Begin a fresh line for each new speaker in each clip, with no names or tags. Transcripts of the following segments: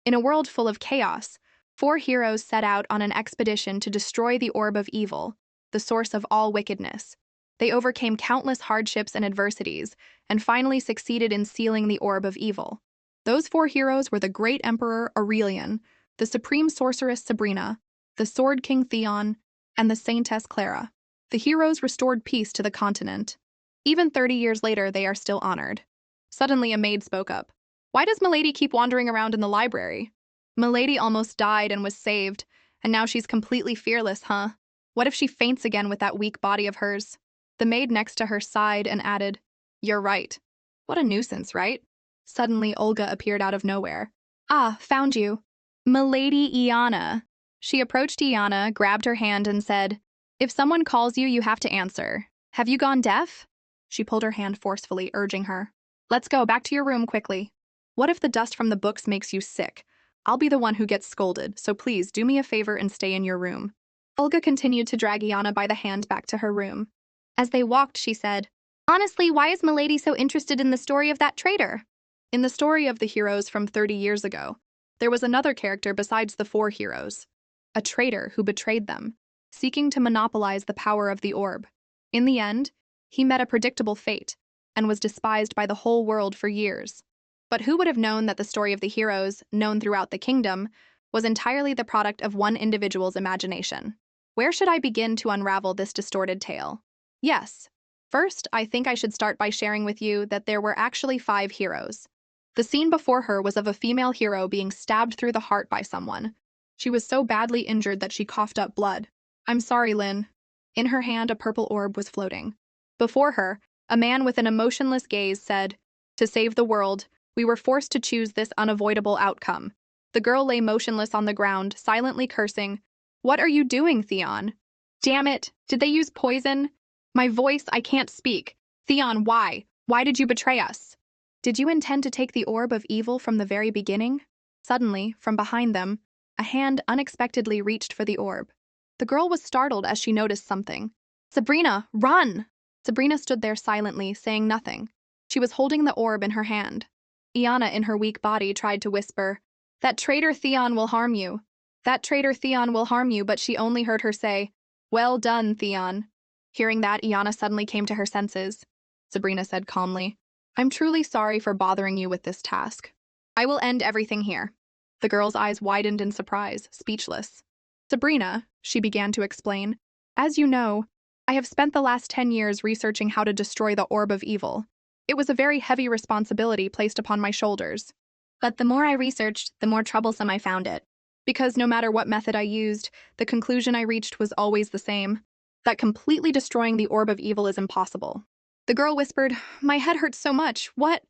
In a world full of chaos, four heroes set out on an expedition to destroy the Orb of Evil, the source of all wickedness. They overcame countless hardships and adversities, and finally succeeded in sealing the Orb of Evil. Those four heroes were the Great Emperor Aurelian, the Supreme Sorceress Sabrina, the Sword King Theon, and the Saintess Clara. The heroes restored peace to the continent. Even 30 years later, they are still honored. Suddenly, a maid spoke up. "Why does Milady keep wandering around in the library?" "Milady almost died and was saved, and now she's completely fearless, huh? What if she faints again with that weak body of hers?" The maid next to her sighed and added, "You're right. What a nuisance, right?" Suddenly, Olga appeared out of nowhere. "Ah, found you. Milady Iana." She approached Iana, grabbed her hand, and said, "If someone calls you, you have to answer. Have you gone deaf?" She pulled her hand forcefully, urging her. "Let's go, back to your room quickly. What if the dust from the books makes you sick? I'll be the one who gets scolded, so please do me a favor and stay in your room." Olga continued to drag Iana by the hand back to her room. As they walked, she said, "Honestly, why is Milady so interested in the story of that traitor?" In the story of the heroes from 30 years ago, there was another character besides the four heroes, a traitor who betrayed them, seeking to monopolize the power of the orb. In the end, he met a predictable fate and was despised by the whole world for years. But who would have known that the story of the heroes, known throughout the kingdom, was entirely the product of one individual's imagination? Where should I begin to unravel this distorted tale? Yes. First, I think I should start by sharing with you that there were actually 5 heroes. The scene before her was of a female hero being stabbed through the heart by someone. She was so badly injured that she coughed up blood. "I'm sorry, Lynn." In her hand, a purple orb was floating. Before her, a man with an emotionless gaze said, "To save the world, we were forced to choose this unavoidable outcome." The girl lay motionless on the ground, silently cursing. "What are you doing, Theon? Damn it, did they use poison? My voice, I can't speak. Theon, why? Why did you betray us? Did you intend to take the Orb of Evil from the very beginning?" Suddenly, from behind them, a hand unexpectedly reached for the orb. The girl was startled as she noticed something. "Sabrina, run!" Sabrina stood there silently, saying nothing. She was holding the orb in her hand. Iana, in her weak body, tried to whisper, "That traitor Theon will harm you. That traitor Theon will harm you," but she only heard her say, "Well done, Theon." Hearing that, Iana suddenly came to her senses. Sabrina said calmly, "I'm truly sorry for bothering you with this task. I will end everything here." The girl's eyes widened in surprise, speechless. "Sabrina," she began to explain, "as you know, I have spent the last 10 years researching how to destroy the Orb of Evil. It was a very heavy responsibility placed upon my shoulders. But the more I researched, the more troublesome I found it. Because no matter what method I used, the conclusion I reached was always the same, that completely destroying the Orb of Evil is impossible." The girl whispered, "My head hurts so much. What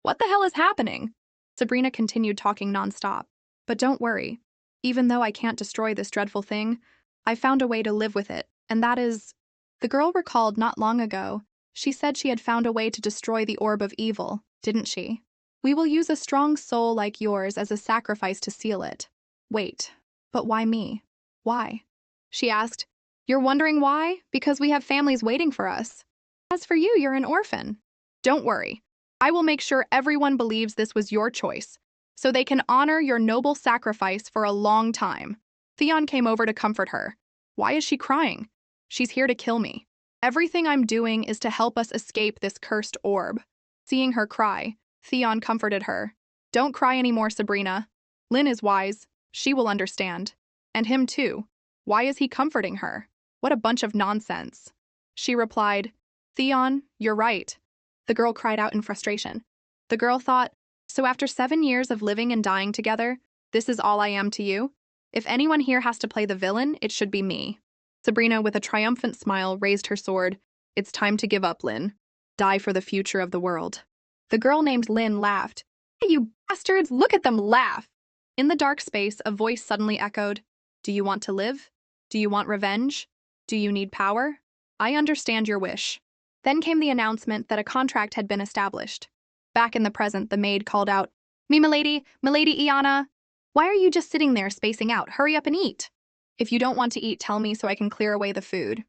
the hell is happening?" Sabrina continued talking nonstop. "But don't worry. Even though I can't destroy this dreadful thing, I found a way to live with it, and that is..." The girl recalled not long ago, she said she had found a way to destroy the Orb of Evil, didn't she? "We will use a strong soul like yours as a sacrifice to seal it." "Wait, but why me? Why?" she asked. "You're wondering why? Because we have families waiting for us. As for you, you're an orphan. Don't worry. I will make sure everyone believes this was your choice, so they can honor your noble sacrifice for a long time." Theon came over to comfort her. "Why is she crying? She's here to kill me. Everything I'm doing is to help us escape this cursed orb." Seeing her cry, Theon comforted her. "Don't cry anymore, Sabrina. Lynn is wise. She will understand. And him too. Why is he comforting her? What a bunch of nonsense." She replied, "Theon, you're right." The girl cried out in frustration. The girl thought, "So after 7 years of living and dying together, this is all I am to you? If anyone here has to play the villain, it should be me." Sabrina, with a triumphant smile, raised her sword. "It's time to give up, Lynn. Die for the future of the world." The girl named Lynn laughed. "Hey, you bastards, look at them laugh!" In the dark space, a voice suddenly echoed, "Do you want to live? Do you want revenge? Do you need power? I understand your wish." Then came the announcement that a contract had been established. Back in the present, the maid called out, "Me, milady, milady Iana. Why are you just sitting there spacing out? Hurry up and eat. If you don't want to eat, tell me so I can clear away the food."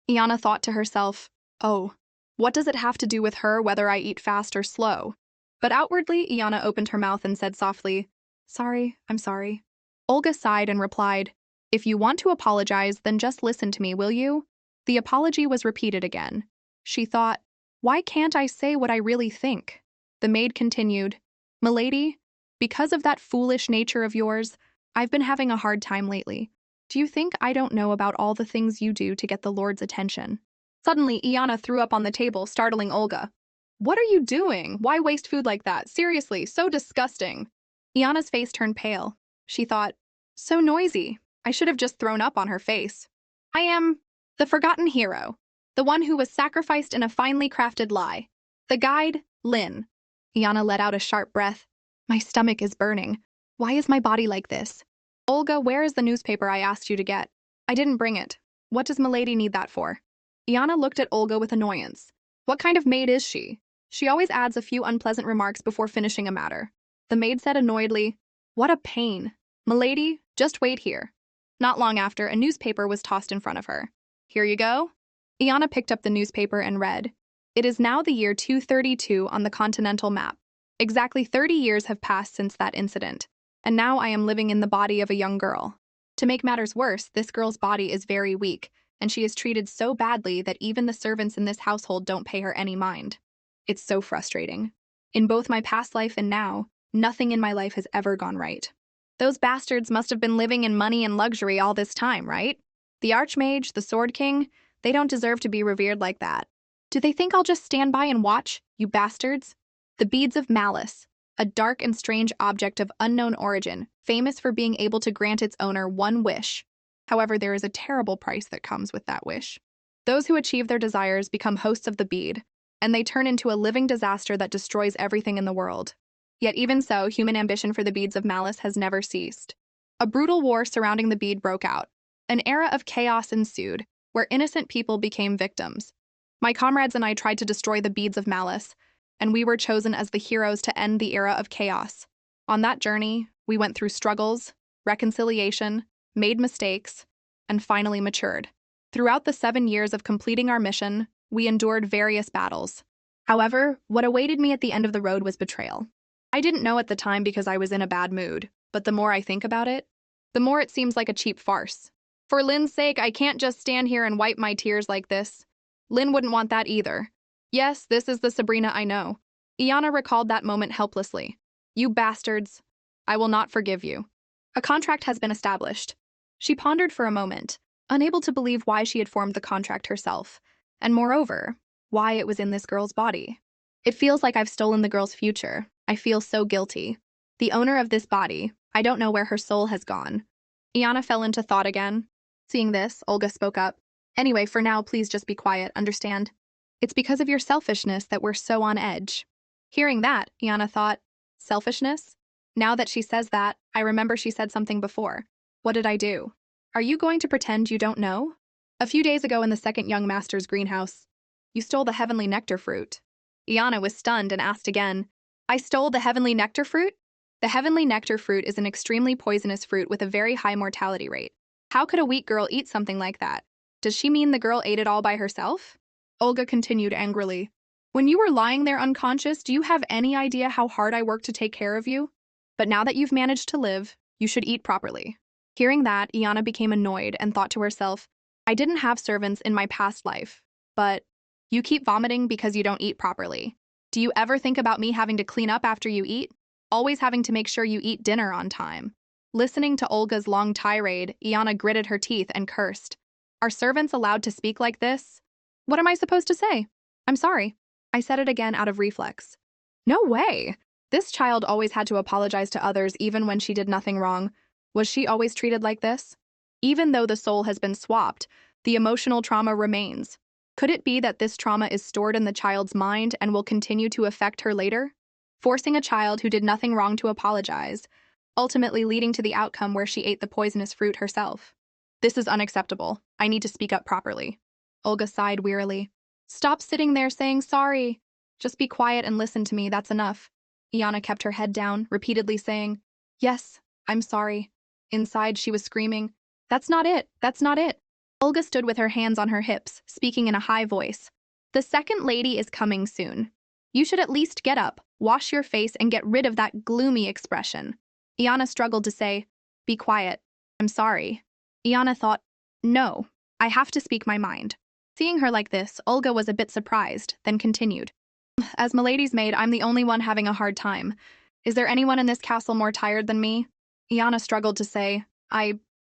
Iana thought to herself, "Oh, what does it have to do with her whether I eat fast or slow?" But outwardly, Iana opened her mouth and said softly, Sorry, I'm sorry. Olga sighed and replied, If you want to apologize, then just listen to me, will you? The apology was repeated again. She thought, Why can't I say what I really think? The maid continued, Milady, because of that foolish nature of yours, I've been having a hard time lately. Do you think I don't know about all the things you do to get the Lord's attention? Suddenly, Iana threw up on the table, startling Olga. What are you doing? Why waste food like that? Seriously, so disgusting. Iana's face turned pale. She thought, So noisy. I should have just thrown up on her face. I am the forgotten hero, the one who was sacrificed in a finely crafted lie. The guide, Lynn. Iana let out a sharp breath. My stomach is burning. Why is my body like this? Olga, where is the newspaper I asked you to get? I didn't bring it. What does Milady need that for? Iana looked at Olga with annoyance. What kind of maid is she? She always adds a few unpleasant remarks before finishing a matter. The maid said annoyedly, What a pain. Milady, just wait here. Not long after, a newspaper was tossed in front of her. Here you go. Iana picked up the newspaper and read, It is now the year 232 on the continental map. Exactly 30 years have passed since that incident, and now I am living in the body of a young girl. To make matters worse, this girl's body is very weak, and she is treated so badly that even the servants in this household don't pay her any mind. It's so frustrating. In both my past life and now, nothing in my life has ever gone right. Those bastards must have been living in money and luxury all this time, right? The Archmage, the Sword King, they don't deserve to be revered like that. Do they think I'll just stand by and watch, you bastards? The beads of malice, a dark and strange object of unknown origin, famous for being able to grant its owner one wish. However, there is a terrible price that comes with that wish. Those who achieve their desires become hosts of the bead, and they turn into a living disaster that destroys everything in the world. Yet even so, human ambition for the beads of malice has never ceased. A brutal war surrounding the bead broke out. An era of chaos ensued, where innocent people became victims. My comrades and I tried to destroy the beads of malice, and we were chosen as the heroes to end the era of chaos. On that journey, we went through struggles, reconciliation, made mistakes, and finally matured. Throughout the 7 years of completing our mission, we endured various battles. However, what awaited me at the end of the road was betrayal. I didn't know at the time because I was in a bad mood, but the more I think about it, the more it seems like a cheap farce. For Lynn's sake, I can't just stand here and wipe my tears like this. Lynn wouldn't want that either. Yes, this is the Sabrina I know. Iana recalled that moment helplessly. You bastards. I will not forgive you. A contract has been established. She pondered for a moment, unable to believe why she had formed the contract herself, and moreover, why it was in this girl's body. It feels like I've stolen the girl's future. I feel so guilty. The owner of this body, I don't know where her soul has gone. Iana fell into thought again. Seeing this, Olga spoke up. Anyway, for now, please just be quiet, understand? It's because of your selfishness that we're so on edge. Hearing that, Iana thought, selfishness? Now that she says that, I remember she said something before. What did I do? Are you going to pretend you don't know? A few days ago in the second young master's greenhouse, you stole the heavenly nectar fruit. Iana was stunned and asked again, I stole the heavenly nectar fruit? The heavenly nectar fruit is an extremely poisonous fruit with a very high mortality rate. How could a weak girl eat something like that? Does she mean the girl ate it all by herself? Olga continued angrily. When you were lying there unconscious, do you have any idea how hard I worked to take care of you? But now that you've managed to live, you should eat properly. Hearing that, Iana became annoyed and thought to herself, I didn't have servants in my past life, but you keep vomiting because you don't eat properly. Do you ever think about me having to clean up after you eat? Always having to make sure you eat dinner on time. Listening to Olga's long tirade, Iana gritted her teeth and cursed. Are servants allowed to speak like this? What am I supposed to say? I'm sorry. I said it again out of reflex. No way! This child always had to apologize to others even when she did nothing wrong. Was she always treated like this? Even though the soul has been swapped, the emotional trauma remains. Could it be that this trauma is stored in the child's mind and will continue to affect her later? Forcing a child who did nothing wrong to apologize, ultimately leading to the outcome where she ate the poisonous fruit herself. This is unacceptable. I need to speak up properly. Olga sighed wearily. Stop sitting there saying sorry. Just be quiet and listen to me, that's enough. Iana kept her head down, repeatedly saying, Yes, I'm sorry. Inside, she was screaming, That's not it, that's not it. Olga stood with her hands on her hips, speaking in a high voice. The second lady is coming soon. You should at least get up, wash your face, and get rid of that gloomy expression. Iana struggled to say, "Be quiet. I'm sorry." Iana thought, "No, I have to speak my mind." Seeing her like this, Olga was a bit surprised, then continued. "As Milady's maid, I'm the only one having a hard time. Is there anyone in this castle more tired than me?" Iana struggled to say,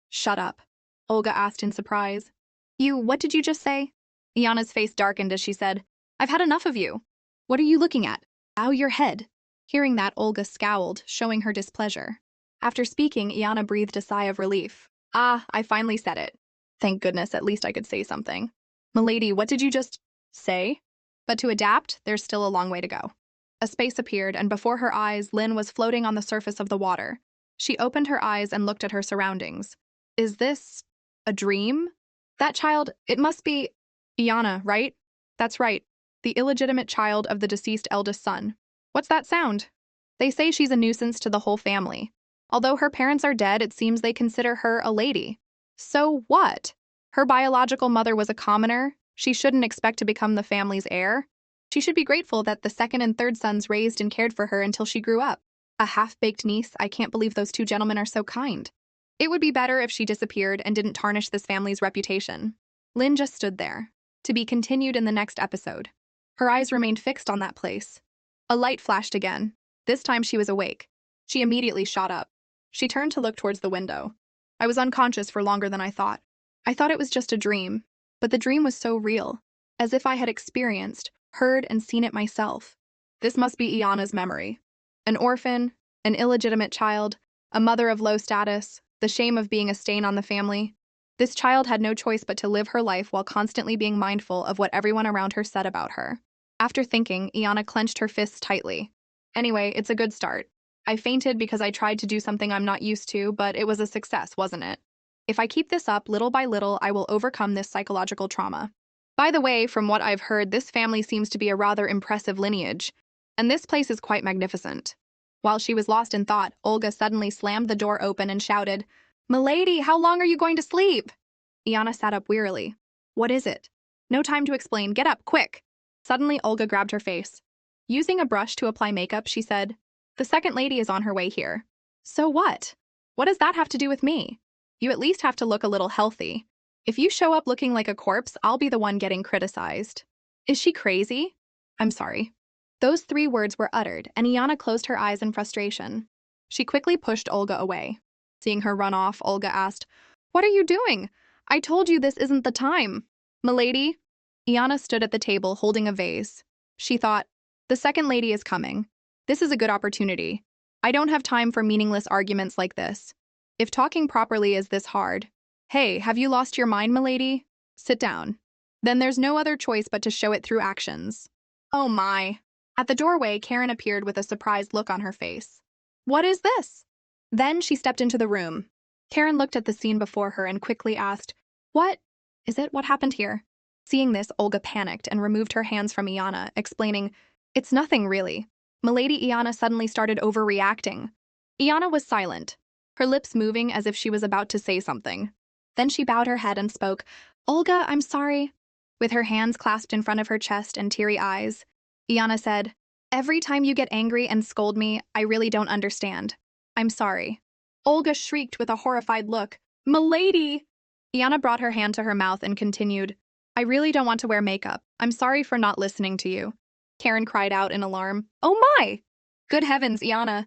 Shut up," Olga asked in surprise. What did you just say?" Iana's face darkened as she said, "I've had enough of you. What are you looking at? Bow your head." Hearing that, Olga scowled, showing her displeasure. After speaking, Iana breathed a sigh of relief. I finally said it. Thank goodness, at least I could say something. "Milady, what did you just say?" But to adapt, there's still a long way to go. A space appeared, and before her eyes, Lynn was floating on the surface of the water. She opened her eyes and looked at her surroundings. Is this a dream? That child, it must be Iana, right? That's right, the illegitimate child of the deceased eldest son. What's that sound? They say she's a nuisance to the whole family. Although her parents are dead, it seems they consider her a lady. So what? Her biological mother was a commoner. She shouldn't expect to become the family's heir. She should be grateful that the second and third sons raised and cared for her until she grew up. A half-baked niece, I can't believe those two gentlemen are so kind. It would be better if she disappeared and didn't tarnish this family's reputation. Lynn just stood there. To be continued in the next episode. Her eyes remained fixed on that place. A light flashed again. This time she was awake. She immediately shot up. She turned to look towards the window. I was unconscious for longer than I thought. I thought it was just a dream, but the dream was so real, as if I had experienced, heard, and seen it myself. This must be Iana's memory. An orphan, an illegitimate child, a mother of low status, the shame of being a stain on the family. This child had no choice but to live her life while constantly being mindful of what everyone around her said about her. After thinking, Iana clenched her fists tightly. Anyway, it's a good start. I fainted because I tried to do something I'm not used to, but it was a success, wasn't it? If I keep this up little by little, I will overcome this psychological trauma. By the way, from what I've heard, this family seems to be a rather impressive lineage, and this place is quite magnificent. While she was lost in thought, Olga suddenly slammed the door open and shouted, "Milady, how long are you going to sleep?" Iana sat up wearily. "What is it?" "No time to explain. Get up, quick!" Suddenly, Olga grabbed her face. Using a brush to apply makeup, she said, "The second lady is on her way here." "So what? What does that have to do with me? You at least have to look a little healthy. If you show up looking like a corpse, I'll be the one getting criticized." "Is she crazy?" "I'm sorry." Those 3 words were uttered, and Iana closed her eyes in frustration. She quickly pushed Olga away. Seeing her run off, Olga asked, "What are you doing? I told you this isn't the time." "Milady?" Iana stood at the table holding a vase. She thought, the second lady is coming. This is a good opportunity. I don't have time for meaningless arguments like this. If talking properly is this hard. Hey, have you lost your mind, milady? Sit down. Then there's no other choice but to show it through actions. Oh my. At the doorway, Karen appeared with a surprised look on her face. What is this? Then she stepped into the room. Karen looked at the scene before her and quickly asked, "What is it? What happened here?" Seeing this, Olga panicked and removed her hands from Iana, explaining, "It's nothing, really." Milady Iana suddenly started overreacting. Iana was silent, her lips moving as if she was about to say something. Then she bowed her head and spoke, "Olga, I'm sorry." With her hands clasped in front of her chest and teary eyes, Iana said, "Every time you get angry and scold me, I really don't understand. I'm sorry." Olga shrieked with a horrified look, "Milady!" Iana brought her hand to her mouth and continued, "I really don't want to wear makeup. I'm sorry for not listening to you." Karen cried out in alarm, "Oh my! Good heavens, Iana."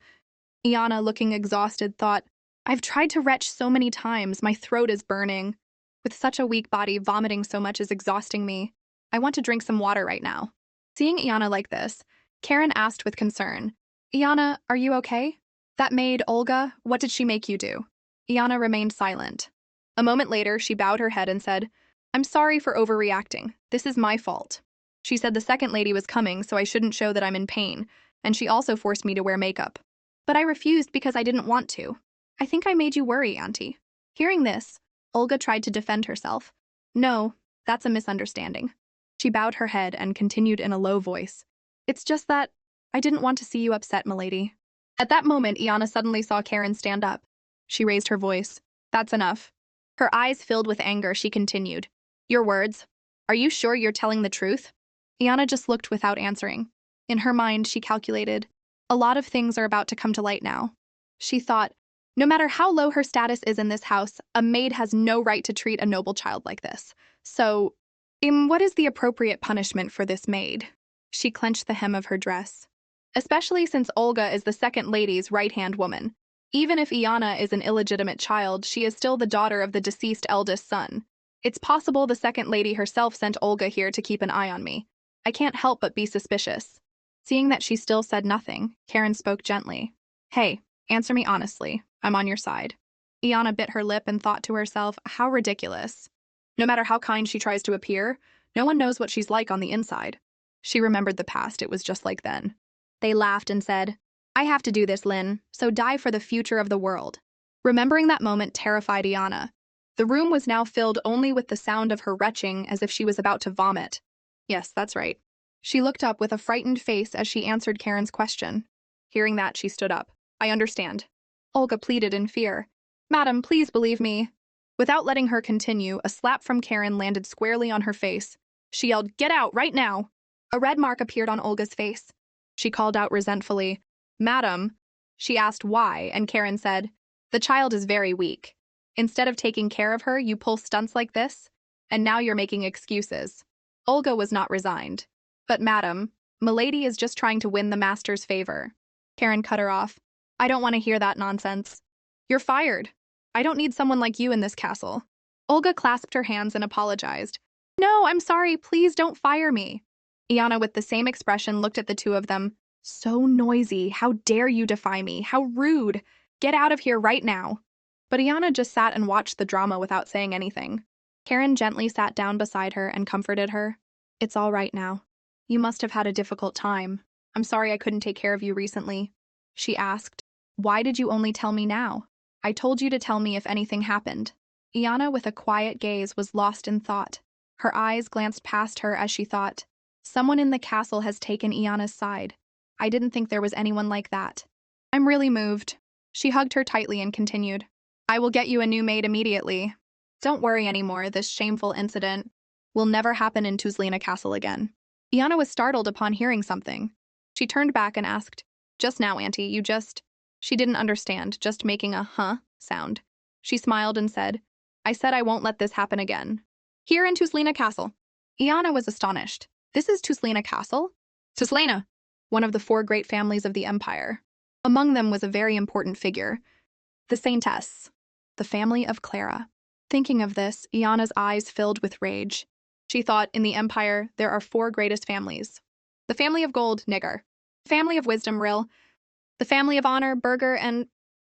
Iana, looking exhausted, thought, "I've tried to retch so many times, my throat is burning. With such a weak body, vomiting so much is exhausting me. I want to drink some water right now." Seeing Iana like this, Karen asked with concern, "Iana, are you okay? That maid, Olga, what did she make you do?" Iana remained silent. A moment later, she bowed her head and said, "I'm sorry for overreacting. This is my fault. She said the second lady was coming, so I shouldn't show that I'm in pain, and she also forced me to wear makeup. But I refused because I didn't want to. I think I made you worry, Auntie." Hearing this, Olga tried to defend herself. "No, that's a misunderstanding." She bowed her head and continued in a low voice, "It's just that I didn't want to see you upset, milady." At that moment, Iana suddenly saw Karen stand up. She raised her voice. "That's enough." Her eyes filled with anger, she continued, "Your words. Are you sure you're telling the truth?" Iana just looked without answering. In her mind, she calculated, a lot of things are about to come to light now. She thought, no matter how low her status is in this house, a maid has no right to treat a noble child like this. So, what is the appropriate punishment for this maid? She clenched the hem of her dress. Especially since Olga is the second lady's right-hand woman. Even if Iana is an illegitimate child, she is still the daughter of the deceased eldest son. It's possible the second lady herself sent Olga here to keep an eye on me. I can't help but be suspicious. Seeing that she still said nothing, Karen spoke gently. Hey, answer me honestly. I'm on your side. Iana bit her lip and thought to herself, how ridiculous. No matter how kind she tries to appear, no one knows what she's like on the inside. She remembered the past, it was just like then. They laughed and said, I have to do this, Lynn, so die for the future of the world. Remembering that moment terrified Iana. The room was now filled only with the sound of her retching as if she was about to vomit. Yes, that's right. She looked up with a frightened face as she answered Karen's question. Hearing that, she stood up. I understand. Olga pleaded in fear. Madam, please believe me. Without letting her continue, a slap from Karen landed squarely on her face. She yelled, Get out, right now! A red mark appeared on Olga's face. She called out resentfully, Madam. She asked why, and Karen said, The child is very weak. Instead of taking care of her, you pull stunts like this, and now you're making excuses. Olga was not resigned. But madam, Milady is just trying to win the master's favor. Karen cut her off. I don't want to hear that nonsense. You're fired. I don't need someone like you in this castle. Olga clasped her hands and apologized. No, I'm sorry, please don't fire me. Iana, with the same expression, looked at the two of them. So noisy, how dare you defy me, how rude. Get out of here right now. But Iana just sat and watched the drama without saying anything. Karen gently sat down beside her and comforted her. It's all right now. You must have had a difficult time. I'm sorry I couldn't take care of you recently. She asked, Why did you only tell me now? I told you to tell me if anything happened. Iana, with a quiet gaze, was lost in thought. Her eyes glanced past her as she thought, Someone in the castle has taken Iana's side. I didn't think there was anyone like that. I'm really moved. She hugged her tightly and continued, I will get you a new maid immediately. Don't worry anymore, this shameful incident will never happen in Tuzlina Castle again. Iana was startled upon hearing something. She turned back and asked, Just now, Auntie, you just... She didn't understand, just making a huh sound. She smiled and said, I said I won't let this happen again. Here in Tuzlina Castle. Iana was astonished. This is Tuzlina Castle? Tuzlina, one of the 4 great families of the Empire. Among them was a very important figure, the Saintess, the family of Clara. Thinking of this, Iana's eyes filled with rage. She thought, in the Empire, there are 4 greatest families. The family of gold, Nigger. The family of wisdom, Rill. The family of honor, Burger, and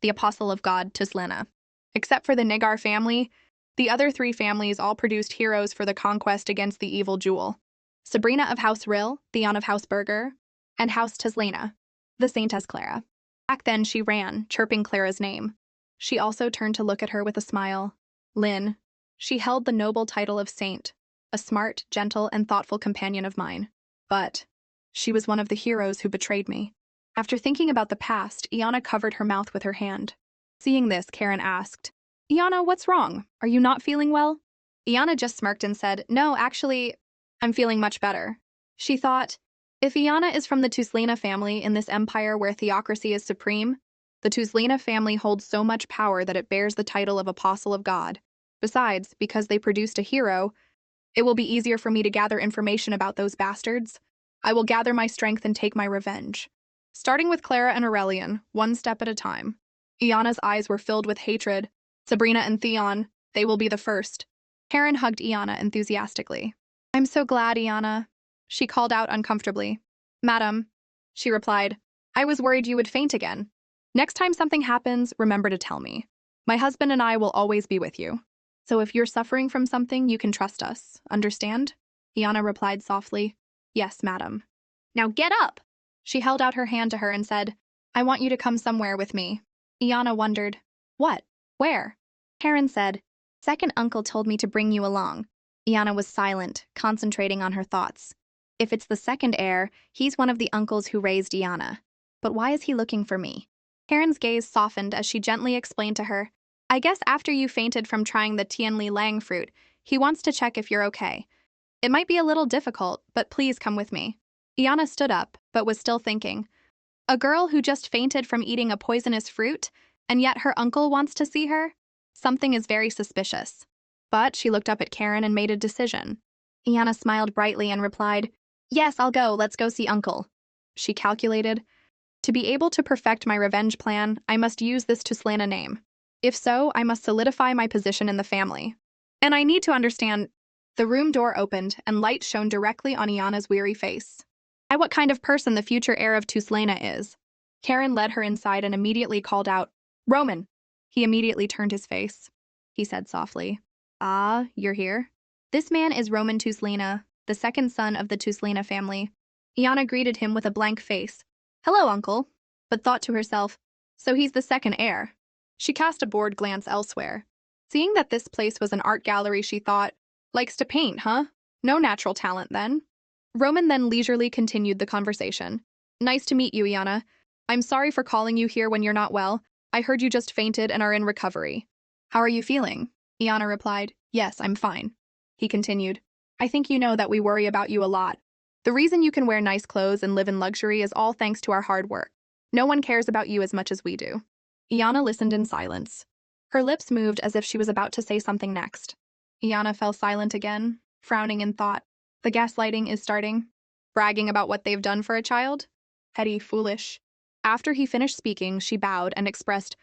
the apostle of God, Tuzlina. Except for the Nigar family, the other 3 families all produced heroes for the conquest against the evil Jewel. Sabrina of House Rill, Theon of House Burger, and House Tuzlina, the Saintess Clara. Back then, she ran, chirping Clara's name. She also turned to look at her with a smile. Lynn. She held the noble title of saint, a smart, gentle, and thoughtful companion of mine. But she was one of the heroes who betrayed me. After thinking about the past, Iana covered her mouth with her hand. Seeing this, Karen asked, Iana, what's wrong? Are you not feeling well? Iana just smirked and said, No, actually, I'm feeling much better. She thought, if Iana is from the Tuzlina family in this empire where theocracy is supreme, the Tuzlina family holds so much power that it bears the title of Apostle of God. Besides, because they produced a hero, it will be easier for me to gather information about those bastards. I will gather my strength and take my revenge. Starting with Clara and Aurelian, one step at a time. Iana's eyes were filled with hatred. Sabrina and Theon, they will be the first. Karen hugged Iana enthusiastically. I'm so glad, Iana. She called out uncomfortably. Madam, she replied, I was worried you would faint again. Next time something happens, remember to tell me. My husband and I will always be with you. So if you're suffering from something, you can trust us. Understand? Iana replied softly. Yes, madam. Now get up! She held out her hand to her and said, I want you to come somewhere with me. Iana wondered, What? Where? Karen said, Second uncle told me to bring you along. Iana was silent, concentrating on her thoughts. If it's the second heir, he's one of the uncles who raised Iana. But why is he looking for me? Karen's gaze softened as she gently explained to her, I guess after you fainted from trying the Tianli Lang fruit, he wants to check if you're okay. It might be a little difficult, but please come with me. Iana stood up, but was still thinking, A girl who just fainted from eating a poisonous fruit, and yet her uncle wants to see her? Something is very suspicious. But she looked up at Karen and made a decision. Iana smiled brightly and replied, "Yes, I'll go. Let's go see Uncle." She calculated, "To be able to perfect my revenge plan, I must use this Tuslana name. If so, I must solidify my position in the family. And I need to understand." The room door opened, and light shone directly on Iana's weary face. What kind of person the future heir of Tuslana is. Karen led her inside and immediately called out, "Roman!" He immediately turned his face. He said softly, "Ah, you're here? This man is Roman Tuslana, the second son of the Tuslana family." Iana greeted him with a blank face. "Hello, uncle," but thought to herself, "So he's the second heir." She cast a bored glance elsewhere. Seeing that this place was an art gallery, she thought, "Likes to paint, huh? No natural talent, then." Roman then leisurely continued the conversation. "Nice to meet you, Iana. I'm sorry for calling you here when you're not well. I heard you just fainted and are in recovery." "How are you feeling?" Iana replied. "Yes, I'm fine." He continued, "I think you know that we worry about you a lot. The reason you can wear nice clothes and live in luxury is all thanks to our hard work. No one cares about you as much as we do." Iana listened in silence. Her lips moved as if she was about to say something next. Iana fell silent again, frowning in thought. The gaslighting is starting. Bragging about what they've done for a child? Petty, foolish. After he finished speaking, she bowed and expressed,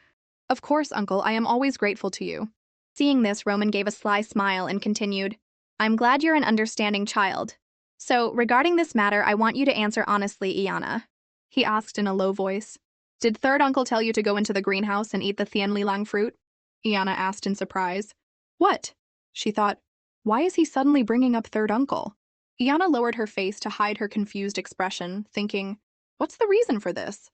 "Of course, uncle, I am always grateful to you." Seeing this, Roman gave a sly smile and continued, "I'm glad you're an understanding child. So, regarding this matter, I want you to answer honestly, Iana." He asked in a low voice, "Did third uncle tell you to go into the greenhouse and eat the Thien Li Lang fruit?" Iana asked in surprise. "What?" She thought, "Why is he suddenly bringing up third uncle?" Iana lowered her face to hide her confused expression, thinking, "What's the reason for this?"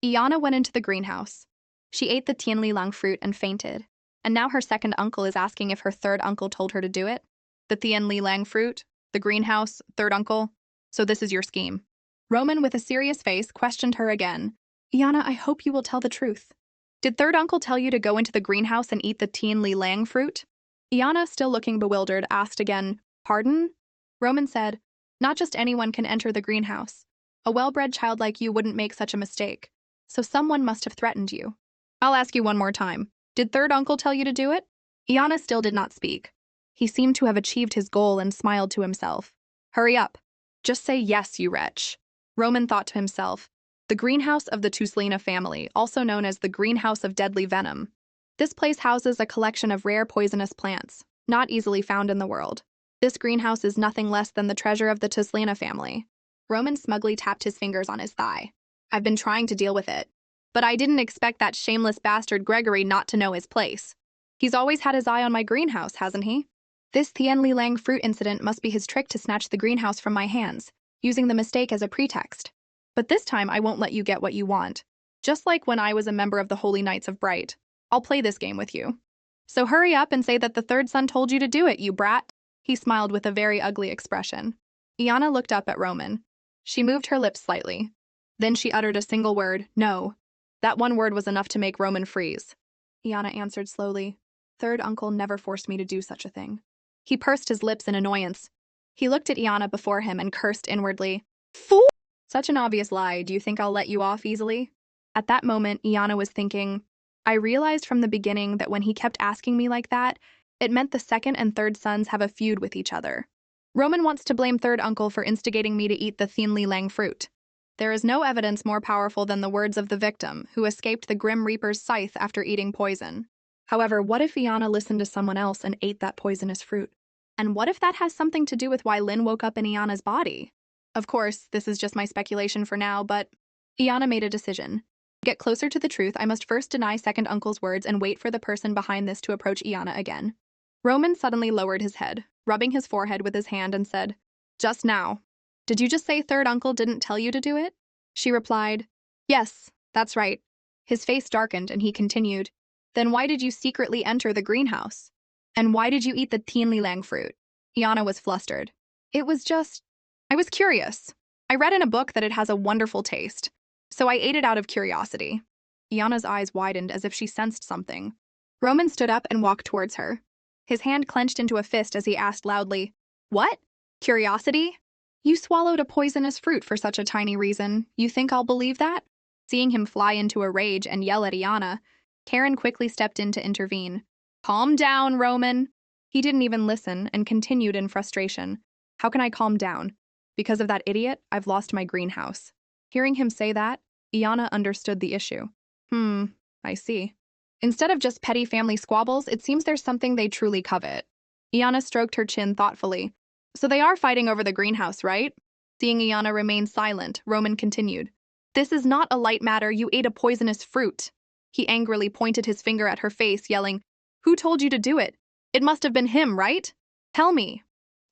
Iana went into the greenhouse. She ate the Thien Li Lang fruit and fainted, and now her second uncle is asking if her third uncle told her to do it? The Thien Li Lang fruit, the greenhouse, third uncle. So this is your scheme. Roman, with a serious face, questioned her again. "Iana, I hope you will tell the truth. Did third uncle tell you to go into the greenhouse and eat the Thien Li Lang fruit?" Iana, still looking bewildered, asked again, "Pardon?" Roman said, "Not just anyone can enter the greenhouse. A well-bred child like you wouldn't make such a mistake. So someone must have threatened you." "I'll ask you one more time. Did third uncle tell you to do it?" Iana still did not speak. He seemed to have achieved his goal and smiled to himself. "Hurry up. Just say yes, you wretch." Roman thought to himself, the greenhouse of the Tuslana family, also known as the greenhouse of deadly venom. This place houses a collection of rare poisonous plants, not easily found in the world. This greenhouse is nothing less than the treasure of the Tuslana family. Roman smugly tapped his fingers on his thigh. "I've been trying to deal with it. But I didn't expect that shameless bastard Gregory not to know his place. He's always had his eye on my greenhouse, hasn't he? This Thien Li Lang fruit incident must be his trick to snatch the greenhouse from my hands, using the mistake as a pretext. But this time I won't let you get what you want. Just like when I was a member of the Holy Knights of Bright. I'll play this game with you. So hurry up and say that the third son told you to do it, you brat." He smiled with a very ugly expression. Iana looked up at Roman. She moved her lips slightly. Then she uttered a single word, "No." That one word was enough to make Roman freeze. Iana answered slowly, "Third uncle never forced me to do such a thing." He pursed his lips in annoyance. He looked at Iana before him and cursed inwardly. "Fool! Such an obvious lie. Do you think I'll let you off easily?" At that moment, Iana was thinking, I realized from the beginning that when he kept asking me like that, it meant the second and third sons have a feud with each other. Roman wants to blame third uncle for instigating me to eat the Thien Li Lang fruit. There is no evidence more powerful than the words of the victim, who escaped the Grim Reaper's scythe after eating poison. However, what if Iana listened to someone else and ate that poisonous fruit? And what if that has something to do with why Lynn woke up in Iana's body? Of course, this is just my speculation for now, but Iana made a decision. To get closer to the truth, I must first deny second uncle's words and wait for the person behind this to approach Iana again. Roman suddenly lowered his head, rubbing his forehead with his hand, and said, "Just now. Did you just say third uncle didn't tell you to do it?" She replied, "Yes, that's right." His face darkened and he continued, "Then why did you secretly enter the greenhouse? And why did you eat the Thien Li Lang fruit?" Iana was flustered. I was curious. I read in a book that it has a wonderful taste. So I ate it out of curiosity." Iana's eyes widened as if she sensed something. Roman stood up and walked towards her. His hand clenched into a fist as he asked loudly, "What? Curiosity? You swallowed a poisonous fruit for such a tiny reason. You think I'll believe that?" Seeing him fly into a rage and yell at Iana, Karen quickly stepped in to intervene. Calm down, Roman. He didn't even listen and continued in frustration. How can I calm down? Because of that idiot, I've lost my greenhouse. Hearing him say that, Iana understood the issue. I see. Instead of just petty family squabbles, it seems there's something they truly covet. Iana stroked her chin thoughtfully. So they are fighting over the greenhouse, right? Seeing Iana remain silent, Roman continued. This is not a light matter, you ate a poisonous fruit. He angrily pointed his finger at her face, yelling, Who told you to do it? It must have been him, right? Tell me.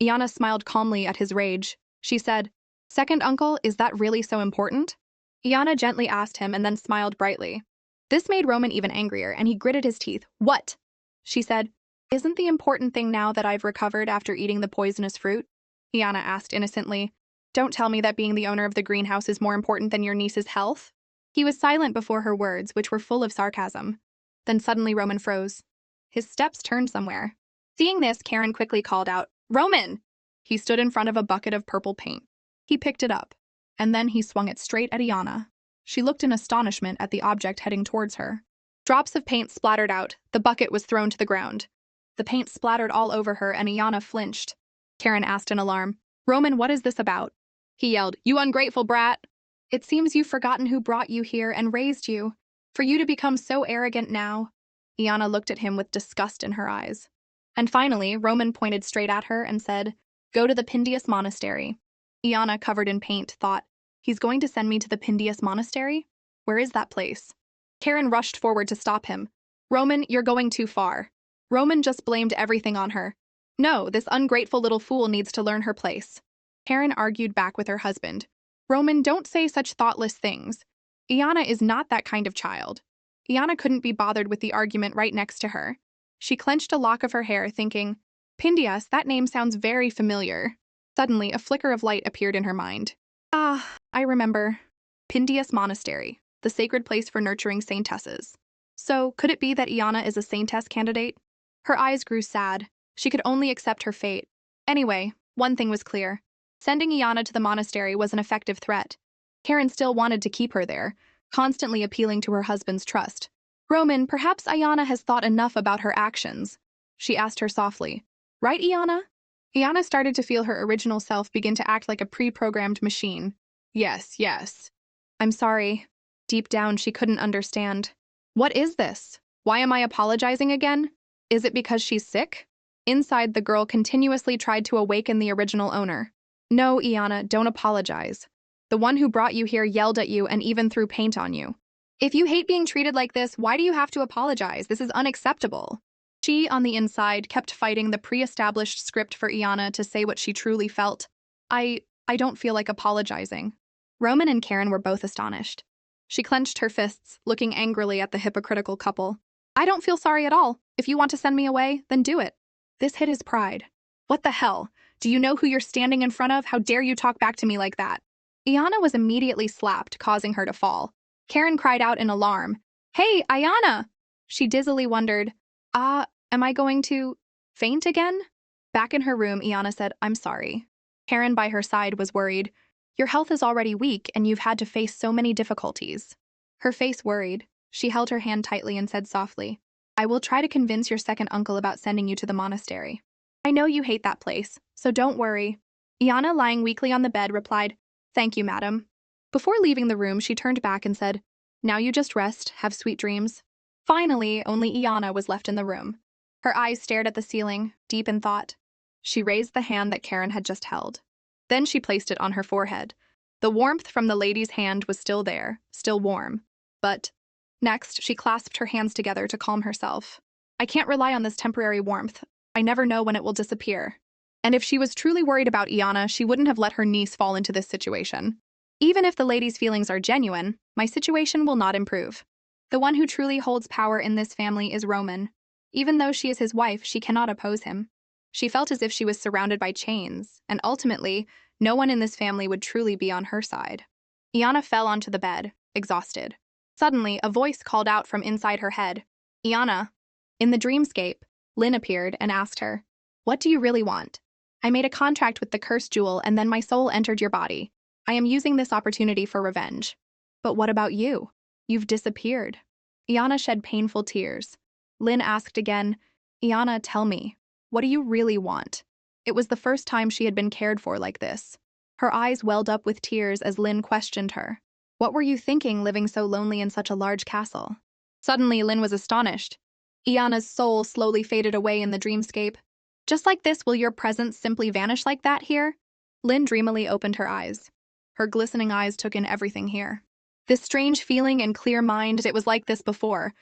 Iana smiled calmly at his rage. She said, Second uncle, is that really so important? Iana gently asked him and then smiled brightly. This made Roman even angrier, and he gritted his teeth. What? She said, Isn't the important thing now that I've recovered after eating the poisonous fruit? Iana asked innocently. Don't tell me that being the owner of the greenhouse is more important than your niece's health. He was silent before her words, which were full of sarcasm. Then suddenly Roman froze. His steps turned somewhere. Seeing this, Karen quickly called out, Roman! He stood in front of a bucket of purple paint. He picked it up, and then he swung it straight at Iana. She looked in astonishment at the object heading towards her. Drops of paint splattered out. The bucket was thrown to the ground. The paint splattered all over her, and Iana flinched. Karen asked in alarm, Roman, what is this about? He yelled, You ungrateful brat! It seems you've forgotten who brought you here and raised you. For you to become so arrogant now. Iana looked at him with disgust in her eyes. And finally, Roman pointed straight at her and said, Go to the Pindius Monastery. Iana, covered in paint, thought, He's going to send me to the Pindius Monastery? Where is that place? Karen rushed forward to stop him. Roman, you're going too far. Roman just blamed everything on her. No, this ungrateful little fool needs to learn her place. Karen argued back with her husband. Roman, don't say such thoughtless things. Iana is not that kind of child. Iana couldn't be bothered with the argument right next to her. She clenched a lock of her hair, thinking, Pindius, that name sounds very familiar. Suddenly, a flicker of light appeared in her mind. Ah, I remember. Pindius Monastery, the sacred place for nurturing saintesses. So, could it be that Iana is a saintess candidate? Her eyes grew sad. She could only accept her fate. Anyway, one thing was clear. Sending Iana to the monastery was an effective threat. Karen still wanted to keep her there, constantly appealing to her husband's trust. Roman, perhaps Iana has thought enough about her actions. She asked her softly. Right, Iana? Iana started to feel her original self begin to act like a pre-programmed machine. Yes. I'm sorry. Deep down, she couldn't understand. What is this? Why am I apologizing again? Is it because she's sick? Inside, the girl continuously tried to awaken the original owner. No, Iana, don't apologize. The one who brought you here yelled at you and even threw paint on you. If you hate being treated like this, why do you have to apologize? This is unacceptable. She, on the inside, kept fighting the pre-established script for Iana to say what she truly felt. I don't feel like apologizing. Roman and Karen were both astonished. She clenched her fists, looking angrily at the hypocritical couple. I don't feel sorry at all. If you want to send me away, then do it. This hit his pride. What the hell? Do you know who you're standing in front of? How dare you talk back to me like that? Iana was immediately slapped, causing her to fall. Karen cried out in alarm. Hey, Iana! She dizzily wondered, am I going to faint again? Back in her room, Iana said, I'm sorry. Karen by her side was worried. Your health is already weak, and you've had to face so many difficulties. Her face worried. She held her hand tightly and said softly, I will try to convince your second uncle about sending you to the monastery. I know you hate that place, so don't worry. Iana, lying weakly on the bed, replied, Thank you, madam. Before leaving the room, she turned back and said, Now you just rest, have sweet dreams. Finally, only Iana was left in the room. Her eyes stared at the ceiling, deep in thought. She raised the hand that Karen had just held. Then she placed it on her forehead. The warmth from the lady's hand was still there, still warm. But next, she clasped her hands together to calm herself. I can't rely on this temporary warmth. I never know when it will disappear. And if she was truly worried about Iana, she wouldn't have let her niece fall into this situation. Even if the lady's feelings are genuine, my situation will not improve. The one who truly holds power in this family is Roman. Even though she is his wife, she cannot oppose him. She felt as if she was surrounded by chains, and ultimately, no one in this family would truly be on her side. Iana fell onto the bed, exhausted. Suddenly, a voice called out from inside her head. Iana. In the dreamscape, Lynn appeared and asked her, What do you really want? I made a contract with the cursed jewel and then my soul entered your body. I am using this opportunity for revenge. But what about you? You've disappeared. Iana shed painful tears. Lynn asked again, Iana, tell me, what do you really want? It was the first time she had been cared for like this. Her eyes welled up with tears as Lynn questioned her. What were you thinking living so lonely in such a large castle? Suddenly, Lynn was astonished. Iana's soul slowly faded away in the dreamscape. Just like this, will your presence simply vanish like that here? Lynn dreamily opened her eyes. Her glistening eyes took in everything here. This strange feeling and clear mind, it was like this before.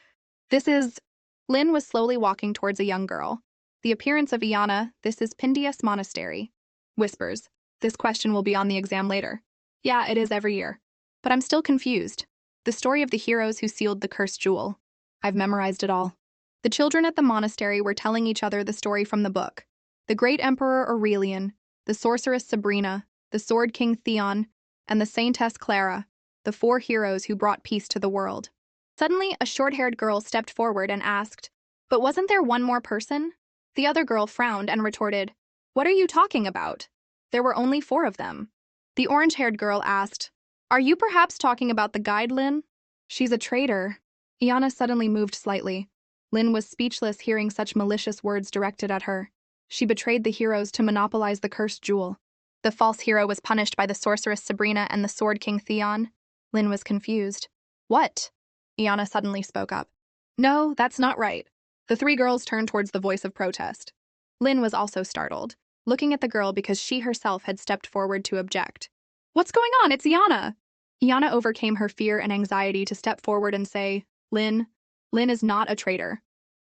This is... Lynn was slowly walking towards a young girl. The appearance of Iana, this is Pindius Monastery. Whispers, this question will be on the exam later. Yeah, it is every year. But I'm still confused. The story of the heroes who sealed the cursed jewel. I've memorized it all. The children at the monastery were telling each other the story from the book. The great emperor Aurelian, the sorceress Sabrina, the sword king Theon, and the saintess Clara, the 4 heroes who brought peace to the world. Suddenly, a short-haired girl stepped forward and asked, but wasn't there one more person? The other girl frowned and retorted, what are you talking about? There were only 4 of them. The orange-haired girl asked, are you perhaps talking about the guide, Lynn? She's a traitor. Iana suddenly moved slightly. Lynn was speechless hearing such malicious words directed at her. She betrayed the heroes to monopolize the cursed jewel. The false hero was punished by the sorceress Sabrina and the sword king Theon. Lynn was confused. What? Iana suddenly spoke up. No, that's not right. The 3 girls turned towards the voice of protest. Lynn was also startled, looking at the girl because she herself had stepped forward to object. What's going on? It's Iana! Iana overcame her fear and anxiety to step forward and say, Lynn is not a traitor.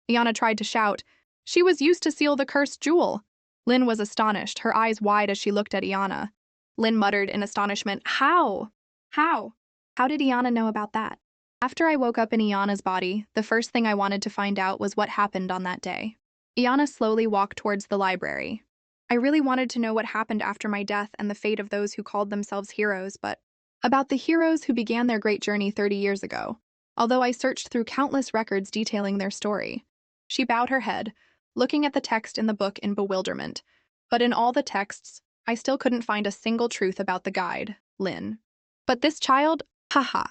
Iana tried to shout. She was used to seal the cursed jewel. Lynn was astonished, her eyes wide as she looked at Iana. Lynn muttered in astonishment, How? How? How did Iana know about that? After I woke up in Iana's body, the first thing I wanted to find out was what happened on that day. Iana slowly walked towards the library. I really wanted to know what happened after my death and the fate of those who called themselves heroes, but about the heroes who began their great journey 30 years ago, although I searched through countless records detailing their story. She bowed her head, looking at the text in the book in bewilderment. But in all the texts, I still couldn't find a single truth about the guide, Lynn. But this child? Haha.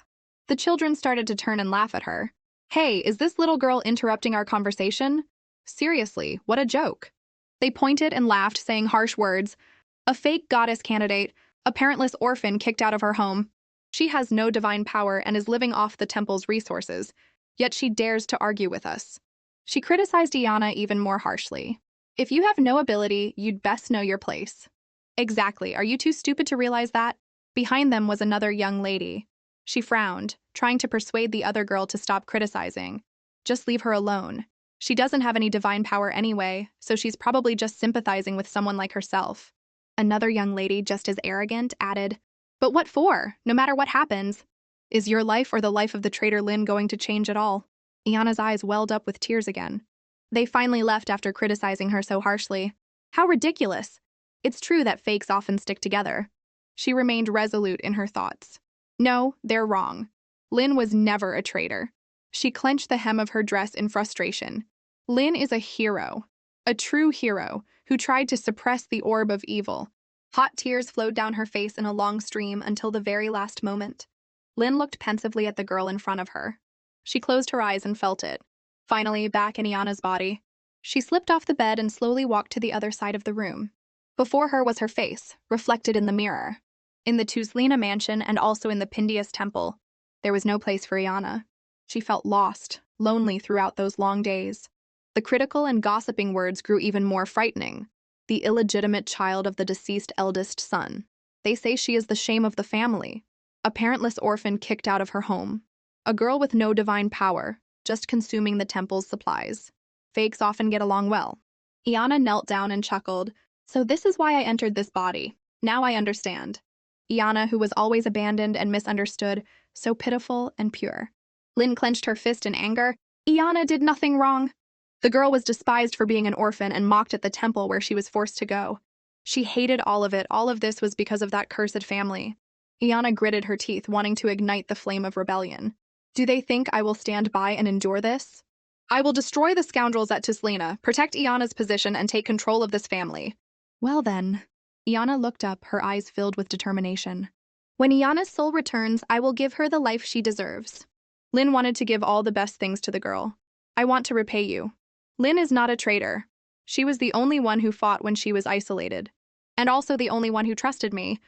The children started to turn and laugh at her. Hey, is this little girl interrupting our conversation? Seriously, what a joke. They pointed and laughed, saying harsh words. A fake goddess candidate, a parentless orphan kicked out of her home. She has no divine power and is living off the temple's resources, yet she dares to argue with us. She criticized Iana even more harshly. If you have no ability, you'd best know your place. Exactly, are you too stupid to realize that? Behind them was another young lady. She frowned, trying to persuade the other girl to stop criticizing. Just leave her alone. She doesn't have any divine power anyway, so she's probably just sympathizing with someone like herself. Another young lady, just as arrogant, added, but what for? No matter what happens. Is your life or the life of the traitor Lynn going to change at all? Iana's eyes welled up with tears again. They finally left after criticizing her so harshly. How ridiculous. It's true that fakes often stick together. She remained resolute in her thoughts. No, they're wrong. Lynn was never a traitor. She clenched the hem of her dress in frustration. Lynn is a hero. A true hero who tried to suppress the orb of evil. Hot tears flowed down her face in a long stream until the very last moment. Lynn looked pensively at the girl in front of her. She closed her eyes and felt it. Finally, back in Iana's body, she slipped off the bed and slowly walked to the other side of the room. Before her was her face, reflected in the mirror. In the Tuzlina mansion and also in the Pindius temple, there was no place for Iana. She felt lost, lonely throughout those long days. The critical and gossiping words grew even more frightening. The illegitimate child of the deceased eldest son. They say she is the shame of the family. A parentless orphan kicked out of her home. A girl with no divine power, just consuming the temple's supplies. Fakes often get along well. Iana knelt down and chuckled. So this is why I entered this body. Now I understand. Iana, who was always abandoned and misunderstood, so pitiful and pure. Lynn clenched her fist in anger. Iana did nothing wrong. The girl was despised for being an orphan and mocked at the temple where she was forced to go. She hated all of it. All of this was because of that cursed family. Iana gritted her teeth, wanting to ignite the flame of rebellion. Do they think I will stand by and endure this? I will destroy the scoundrels at Tuzlina, protect Iana's position, and take control of this family. Well then. Iana looked up, her eyes filled with determination. When Iana's soul returns, I will give her the life she deserves. Lynn wanted to give all the best things to the girl. I want to repay you. Lynn is not a traitor. She was the only one who fought when she was isolated. And also the only one who trusted me.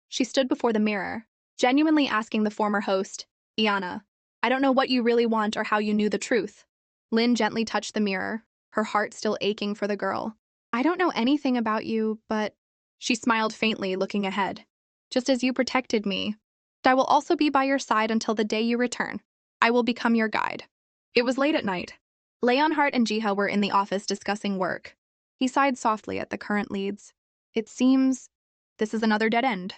She stood before the mirror, genuinely asking the former host, Iana, I don't know what you really want or how you knew the truth. Lynn gently touched the mirror, her heart still aching for the girl. I don't know anything about you, but... She smiled faintly, looking ahead. Just as you protected me, I will also be by your side until the day you return. I will become your guide. It was late at night. Leonhardt and Jiha were in the office discussing work. He sighed softly at the current leads. It seems this is another dead end.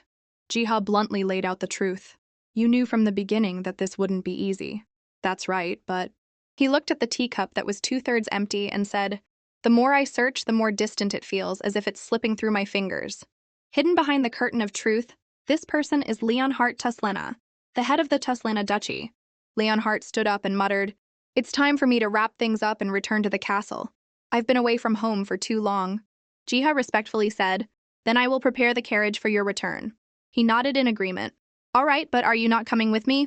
Jiha bluntly laid out the truth. You knew from the beginning that this wouldn't be easy. That's right, but... He looked at the teacup that was 2/3 empty and said, the more I search, the more distant it feels, as if it's slipping through my fingers. Hidden behind the curtain of truth, this person is Leonhardt Tuslena, the head of the Tuslena Duchy. Leonhardt stood up and muttered, It's time for me to wrap things up and return to the castle. I've been away from home for too long. Jiha respectfully said, Then I will prepare the carriage for your return. He nodded in agreement. All right, but are you not coming with me?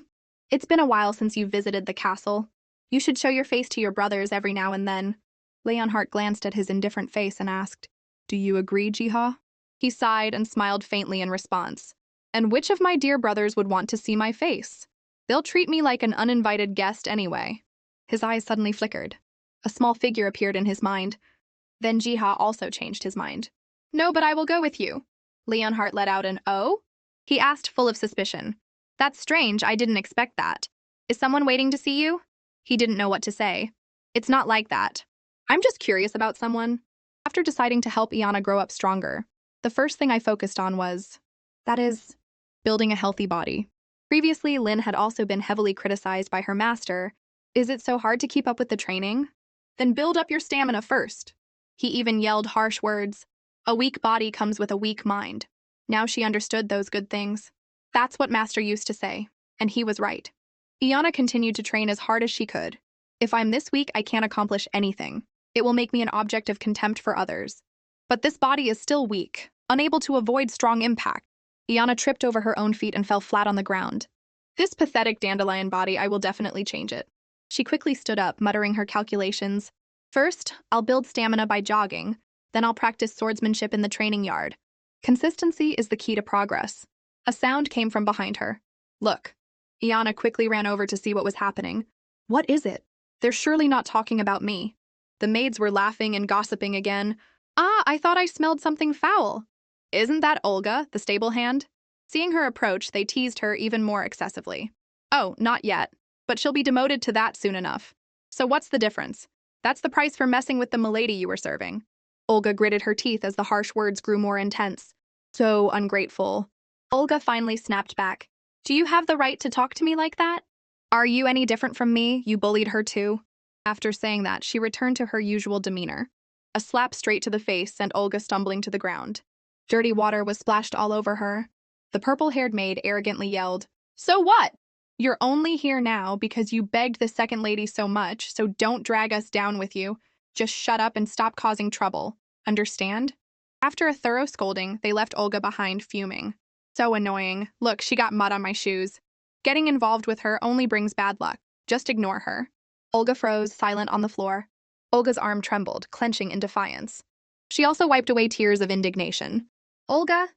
It's been a while since you've visited the castle. You should show your face to your brothers every now and then. Leonhardt glanced at his indifferent face and asked, Do you agree, Jiha? He sighed and smiled faintly in response. And which of my dear brothers would want to see my face? They'll treat me like an uninvited guest anyway. His eyes suddenly flickered. A small figure appeared in his mind. Then Jiha also changed his mind. No, but I will go with you. Leonhardt let out an "Oh?" He asked, full of suspicion. That's strange, I didn't expect that. Is someone waiting to see you? He didn't know what to say. It's not like that. I'm just curious about someone. After deciding to help Iana grow up stronger, the first thing I focused on was, that is, building a healthy body. Previously, Lynn had also been heavily criticized by her master. Is it so hard to keep up with the training? Then build up your stamina first. He even yelled harsh words. A weak body comes with a weak mind. Now she understood those good things. That's what Master used to say, and he was right. Iana continued to train as hard as she could. If I'm this weak, I can't accomplish anything. It will make me an object of contempt for others. But this body is still weak, unable to avoid strong impact. Iana tripped over her own feet and fell flat on the ground. This pathetic dandelion body, I will definitely change it. She quickly stood up, muttering her calculations. First, I'll build stamina by jogging. Then I'll practice swordsmanship in the training yard. Consistency is the key to progress. A sound came from behind her. Look. Iana quickly ran over to see what was happening. What is it? They're surely not talking about me. The maids were laughing and gossiping again. I thought I smelled something foul. Isn't that Olga, the stable hand? Seeing her approach, they teased her even more excessively. Oh, not yet. But she'll be demoted to that soon enough. So what's the difference? That's the price for messing with the milady you were serving. Olga gritted her teeth as the harsh words grew more intense. So ungrateful. Olga finally snapped back. Do you have the right to talk to me like that? Are you any different from me? You bullied her too. After saying that, she returned to her usual demeanor. A slap straight to the face sent Olga stumbling to the ground. Dirty water was splashed all over her. The purple-haired maid arrogantly yelled, So what? You're only here now because you begged the second lady so much, so don't drag us down with you. Just shut up and stop causing trouble. Understand? After a thorough scolding, they left Olga behind, fuming. So annoying. Look, she got mud on my shoes. Getting involved with her only brings bad luck. Just ignore her. Olga froze, silent on the floor. Olga's arm trembled, clenching in defiance. She also wiped away tears of indignation. Olga?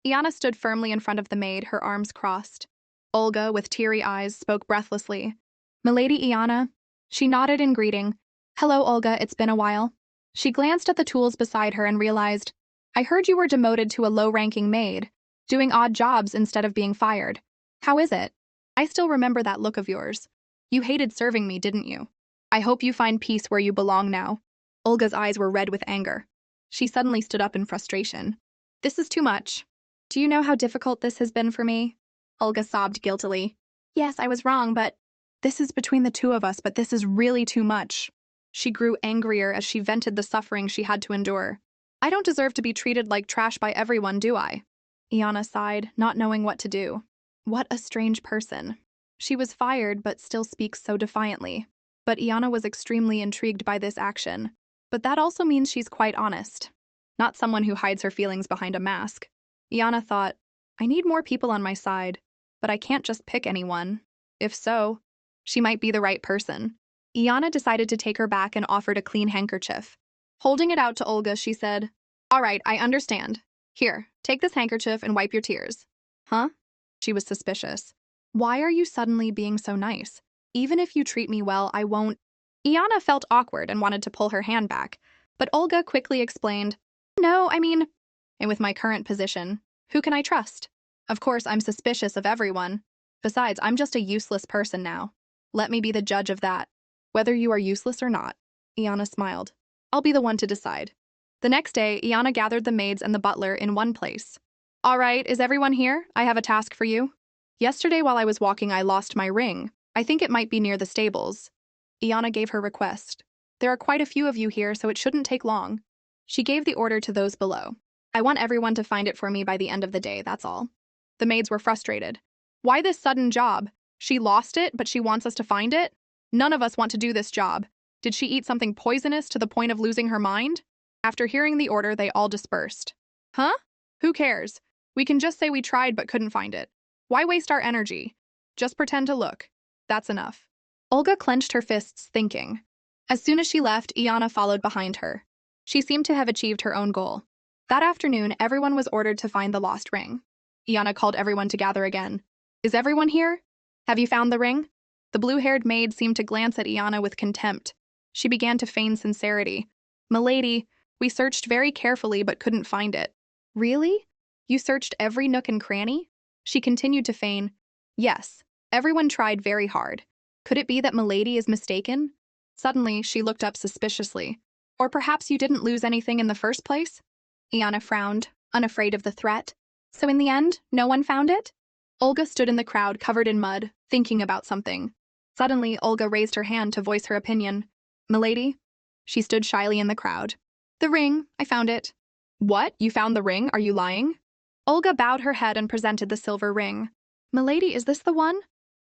Iana stood firmly in front of the maid, her arms crossed. Olga, with teary eyes, spoke breathlessly. Milady Iana? She nodded in greeting. Hello, Olga, it's been a while. She glanced at the tools beside her and realized, I heard you were demoted to a low-ranking maid, doing odd jobs instead of being fired. How is it? I still remember that look of yours. You hated serving me, didn't you? I hope you find peace where you belong now. Olga's eyes were red with anger. She suddenly stood up in frustration. This is too much. Do you know how difficult this has been for me? Olga sobbed guiltily. Yes, I was wrong, but this is between the two of us, but this is really too much. She grew angrier as she vented the suffering she had to endure. I don't deserve to be treated like trash by everyone, do I? Iana sighed, not knowing what to do. What a strange person. She was fired, but still speaks so defiantly. But Iana was extremely intrigued by this action. But that also means she's quite honest. Not someone who hides her feelings behind a mask. Iana thought, I need more people on my side, but I can't just pick anyone. If so, she might be the right person. Iana decided to take her back and offered a clean handkerchief. Holding it out to Olga, she said, "All right, I understand. Here, take this handkerchief and wipe your tears." Huh? She was suspicious. Why are you suddenly being so nice? Even if you treat me well, I won't. Iana felt awkward and wanted to pull her hand back, but Olga quickly explained, "No, I mean, and with my current position, who can I trust? Of course, I'm suspicious of everyone. Besides, I'm just a useless person now. Let me be the judge of that. Whether you are useless or not." Iana smiled. "I'll be the one to decide." The next day, Iana gathered the maids and the butler in one place. "All right, is everyone here? I have a task for you. Yesterday while I was walking, I lost my ring. I think it might be near the stables." Iana gave her request. "There are quite a few of you here, so it shouldn't take long." She gave the order to those below. "I want everyone to find it for me by the end of the day, that's all." The maids were frustrated. "Why this sudden job? She lost it, but she wants us to find it? None of us want to do this job. Did she eat something poisonous to the point of losing her mind?" After hearing the order, they all dispersed. "Huh? Who cares? We can just say we tried but couldn't find it. Why waste our energy? Just pretend to look. That's enough." Olga clenched her fists, thinking. As soon as she left, Iana followed behind her. She seemed to have achieved her own goal. That afternoon, everyone was ordered to find the lost ring. Iana called everyone to gather again. "Is everyone here? Have you found the ring?" The blue-haired maid seemed to glance at Iana with contempt. She began to feign sincerity. "Milady, we searched very carefully but couldn't find it." "Really? You searched every nook and cranny?" She continued to feign. "Yes, everyone tried very hard. Could it be that Milady is mistaken?" Suddenly, she looked up suspiciously. "Or perhaps you didn't lose anything in the first place?" Iana frowned, unafraid of the threat. "So in the end, no one found it?" Olga stood in the crowd covered in mud, thinking about something. Suddenly, Olga raised her hand to voice her opinion. "Milady?" She stood shyly in the crowd. "The ring, I found it." "What? You found the ring? Are you lying?" Olga bowed her head and presented the silver ring. "Milady, is this the one?"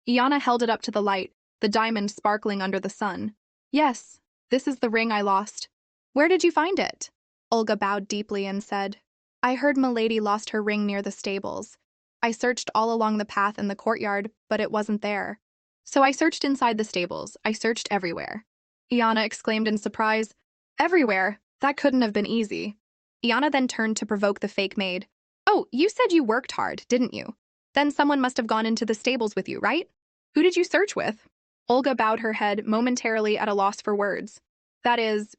Iana held it up to the light, the diamond sparkling under the sun. "Yes, this is the ring I lost." "Where did you find it?" Olga bowed deeply and said, "I heard Milady lost her ring near the stables. I searched all along the path in the courtyard, but it wasn't there. So I searched inside the stables. I searched everywhere." Iana exclaimed in surprise. "Everywhere? That couldn't have been easy." Iana then turned to provoke the fake maid. "Oh, you said you worked hard, didn't you? Then someone must have gone into the stables with you, right? Who did you search with?" Olga bowed her head, momentarily at a loss for words. "That is—"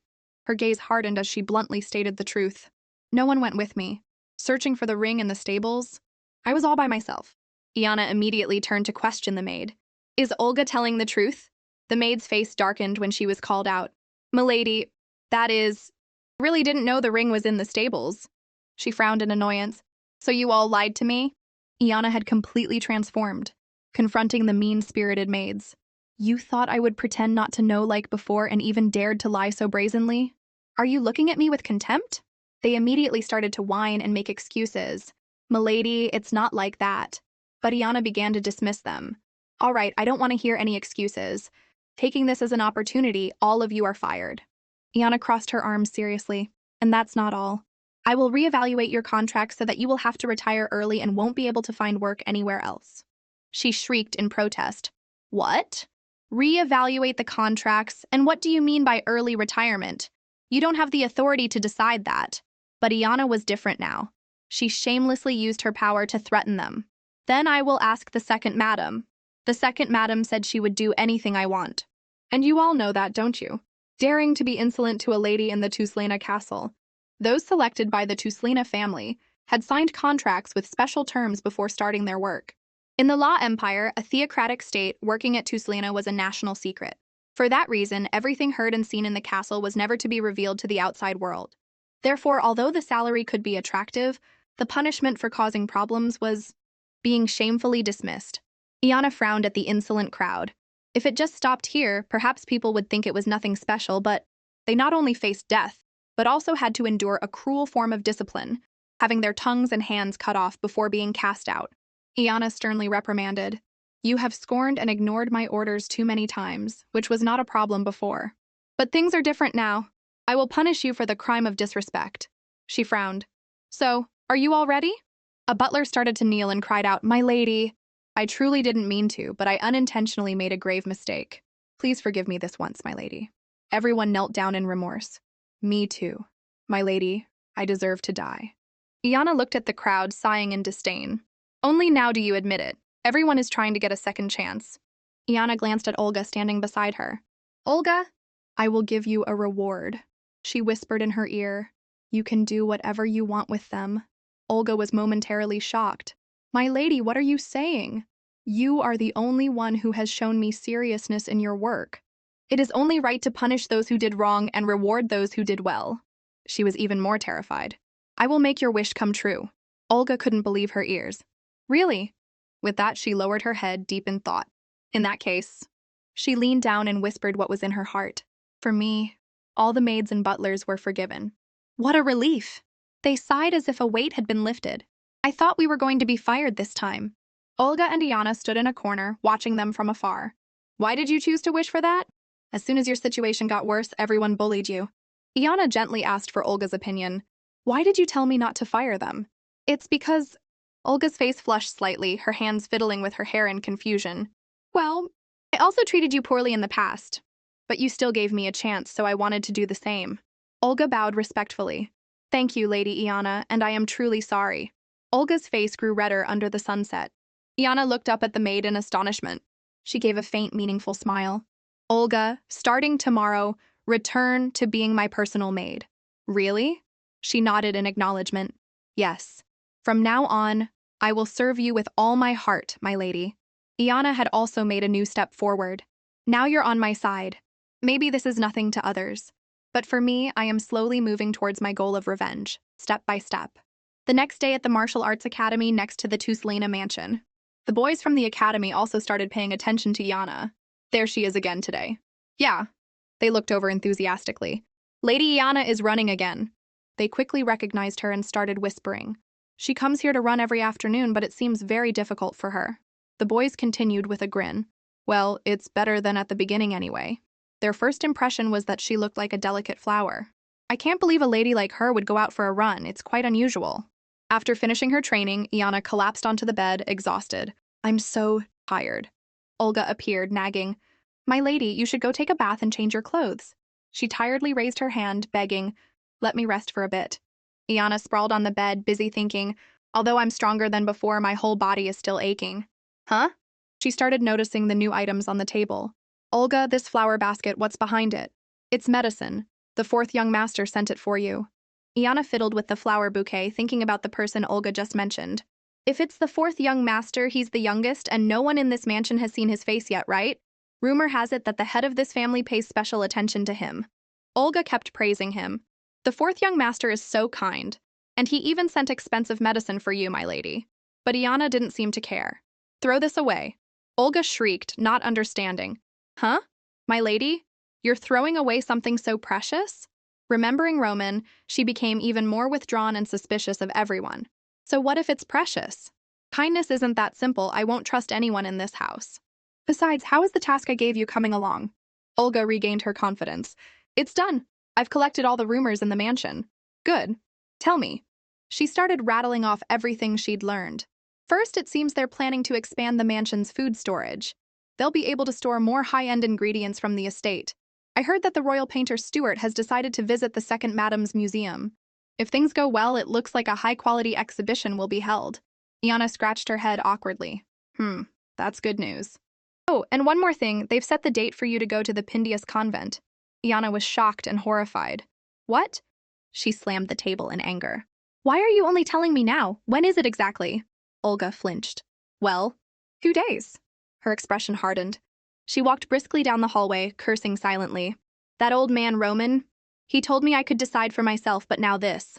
Her gaze hardened as she bluntly stated the truth. "No one went with me. Searching for the ring in the stables, I was all by myself." Iana immediately turned to question the maid. "Is Olga telling the truth?" The maid's face darkened when she was called out. "Milady, that is, really didn't know the ring was in the stables." She frowned in annoyance. "So you all lied to me?" Iana had completely transformed, confronting the mean-spirited maids. "You thought I would pretend not to know like before and even dared to lie so brazenly? Are you looking at me with contempt?" They immediately started to whine and make excuses. "Milady, it's not like that." But Iana began to dismiss them. "All right, I don't want to hear any excuses. Taking this as an opportunity, all of you are fired." Iana crossed her arms seriously. "And that's not all. I will reevaluate your contract so that you will have to retire early and won't be able to find work anywhere else." She shrieked in protest. "What? Reevaluate the contracts? And what do you mean by early retirement? You don't have the authority to decide that." But Iana was different now. She shamelessly used her power to threaten them. "Then I will ask the second madam." The second madam said she would do anything I want. And you all know that, don't you? Daring to be insolent to a lady in the Tuslana castle. Those selected by the Tuslana family had signed contracts with special terms before starting their work. In the Law Empire, a theocratic state, working at Tuslana was a national secret. For that reason, everything heard and seen in the castle was never to be revealed to the outside world. Therefore, although the salary could be attractive, the punishment for causing problems was being shamefully dismissed. Iana frowned at the insolent crowd. If it just stopped here, perhaps people would think it was nothing special, but they not only faced death, but also had to endure a cruel form of discipline, having their tongues and hands cut off before being cast out. Iana sternly reprimanded, "You have scorned and ignored my orders too many times, which was not a problem before. But things are different now. I will punish you for the crime of disrespect." She frowned. "So, are you all ready?" A butler started to kneel and cried out, "My lady!" I truly didn't mean to, but I unintentionally made a grave mistake. Please forgive me this once, my lady. Everyone knelt down in remorse. Me too. My lady, I deserve to die. Iana looked at the crowd, sighing in disdain. Only now do you admit it. Everyone is trying to get a second chance. Iana glanced at Olga standing beside her. Olga, I will give you a reward. She whispered in her ear. You can do whatever you want with them. Olga was momentarily shocked. My lady, what are you saying? You are the only one who has shown me seriousness in your work. It is only right to punish those who did wrong and reward those who did well. She was even more terrified. I will make your wish come true. Olga couldn't believe her ears. Really? With that, she lowered her head, deep in thought. In that case, she leaned down and whispered what was in her heart. For me, all the maids and butlers were forgiven. What a relief! They sighed as if a weight had been lifted. I thought we were going to be fired this time. Olga and Iana stood in a corner, watching them from afar. Why did you choose to wish for that? As soon as your situation got worse, everyone bullied you. Iana gently asked for Olga's opinion. Why did you tell me not to fire them? It's because... Olga's face flushed slightly, her hands fiddling with her hair in confusion. Well, I also treated you poorly in the past, but you still gave me a chance, so I wanted to do the same. Olga bowed respectfully. Thank you, Lady Iana, and I am truly sorry. Olga's face grew redder under the sunset. Iana looked up at the maid in astonishment. She gave a faint, meaningful smile. Olga, starting tomorrow, return to being my personal maid. Really? She nodded in acknowledgement. Yes. From now on, I will serve you with all my heart, my lady. Iana had also made a new step forward. Now you're on my side. Maybe this is nothing to others, but for me, I am slowly moving towards my goal of revenge, step by step. The next day at the Martial Arts Academy next to the Tuslana mansion. The boys from the academy also started paying attention to Iana. There she is again today. Yeah. They looked over enthusiastically. Lady Iana is running again. They quickly recognized her and started whispering. She comes here to run every afternoon, but it seems very difficult for her. The boys continued with a grin. Well, it's better than at the beginning anyway. Their first impression was that she looked like a delicate flower. I can't believe a lady like her would go out for a run. It's quite unusual. After finishing her training, Iana collapsed onto the bed, exhausted. I'm so tired. Olga appeared, nagging. My lady, you should go take a bath and change your clothes. She tiredly raised her hand, begging, let me rest for a bit. Iana sprawled on the bed, busy thinking, although I'm stronger than before, my whole body is still aching. Huh? She started noticing the new items on the table. Olga, this flower basket, what's behind it? It's medicine. The fourth young master sent it for you. Iana fiddled with the flower bouquet, thinking about the person Olga just mentioned. If it's the fourth young master, he's the youngest, and no one in this mansion has seen his face yet, right? Rumor has it that the head of this family pays special attention to him. Olga kept praising him. The fourth young master is so kind, and he even sent expensive medicine for you, my lady. But Iana didn't seem to care. Throw this away. Olga shrieked, not understanding. Huh? My lady? You're throwing away something so precious? Remembering Roman, she became even more withdrawn and suspicious of everyone. So what if it's precious? Kindness isn't that simple. I won't trust anyone in this house. Besides, how is the task I gave you coming along? Olga regained her confidence. It's done. I've collected all the rumors in the mansion. Good. Tell me. She started rattling off everything she'd learned. First, it seems they're planning to expand the mansion's food storage. They'll be able to store more high-end ingredients from the estate. I heard that the royal painter Stuart has decided to visit the second madam's museum. If things go well, it looks like a high-quality exhibition will be held. Iana scratched her head awkwardly. That's good news. Oh, and one more thing, they've set the date for you to go to the Pindius convent. Iana was shocked and horrified. What? She slammed the table in anger. Why are you only telling me now? When is it exactly? Olga flinched. Well, 2 days. Her expression hardened. She walked briskly down the hallway, cursing silently. That old man, Roman, he told me I could decide for myself, but now this.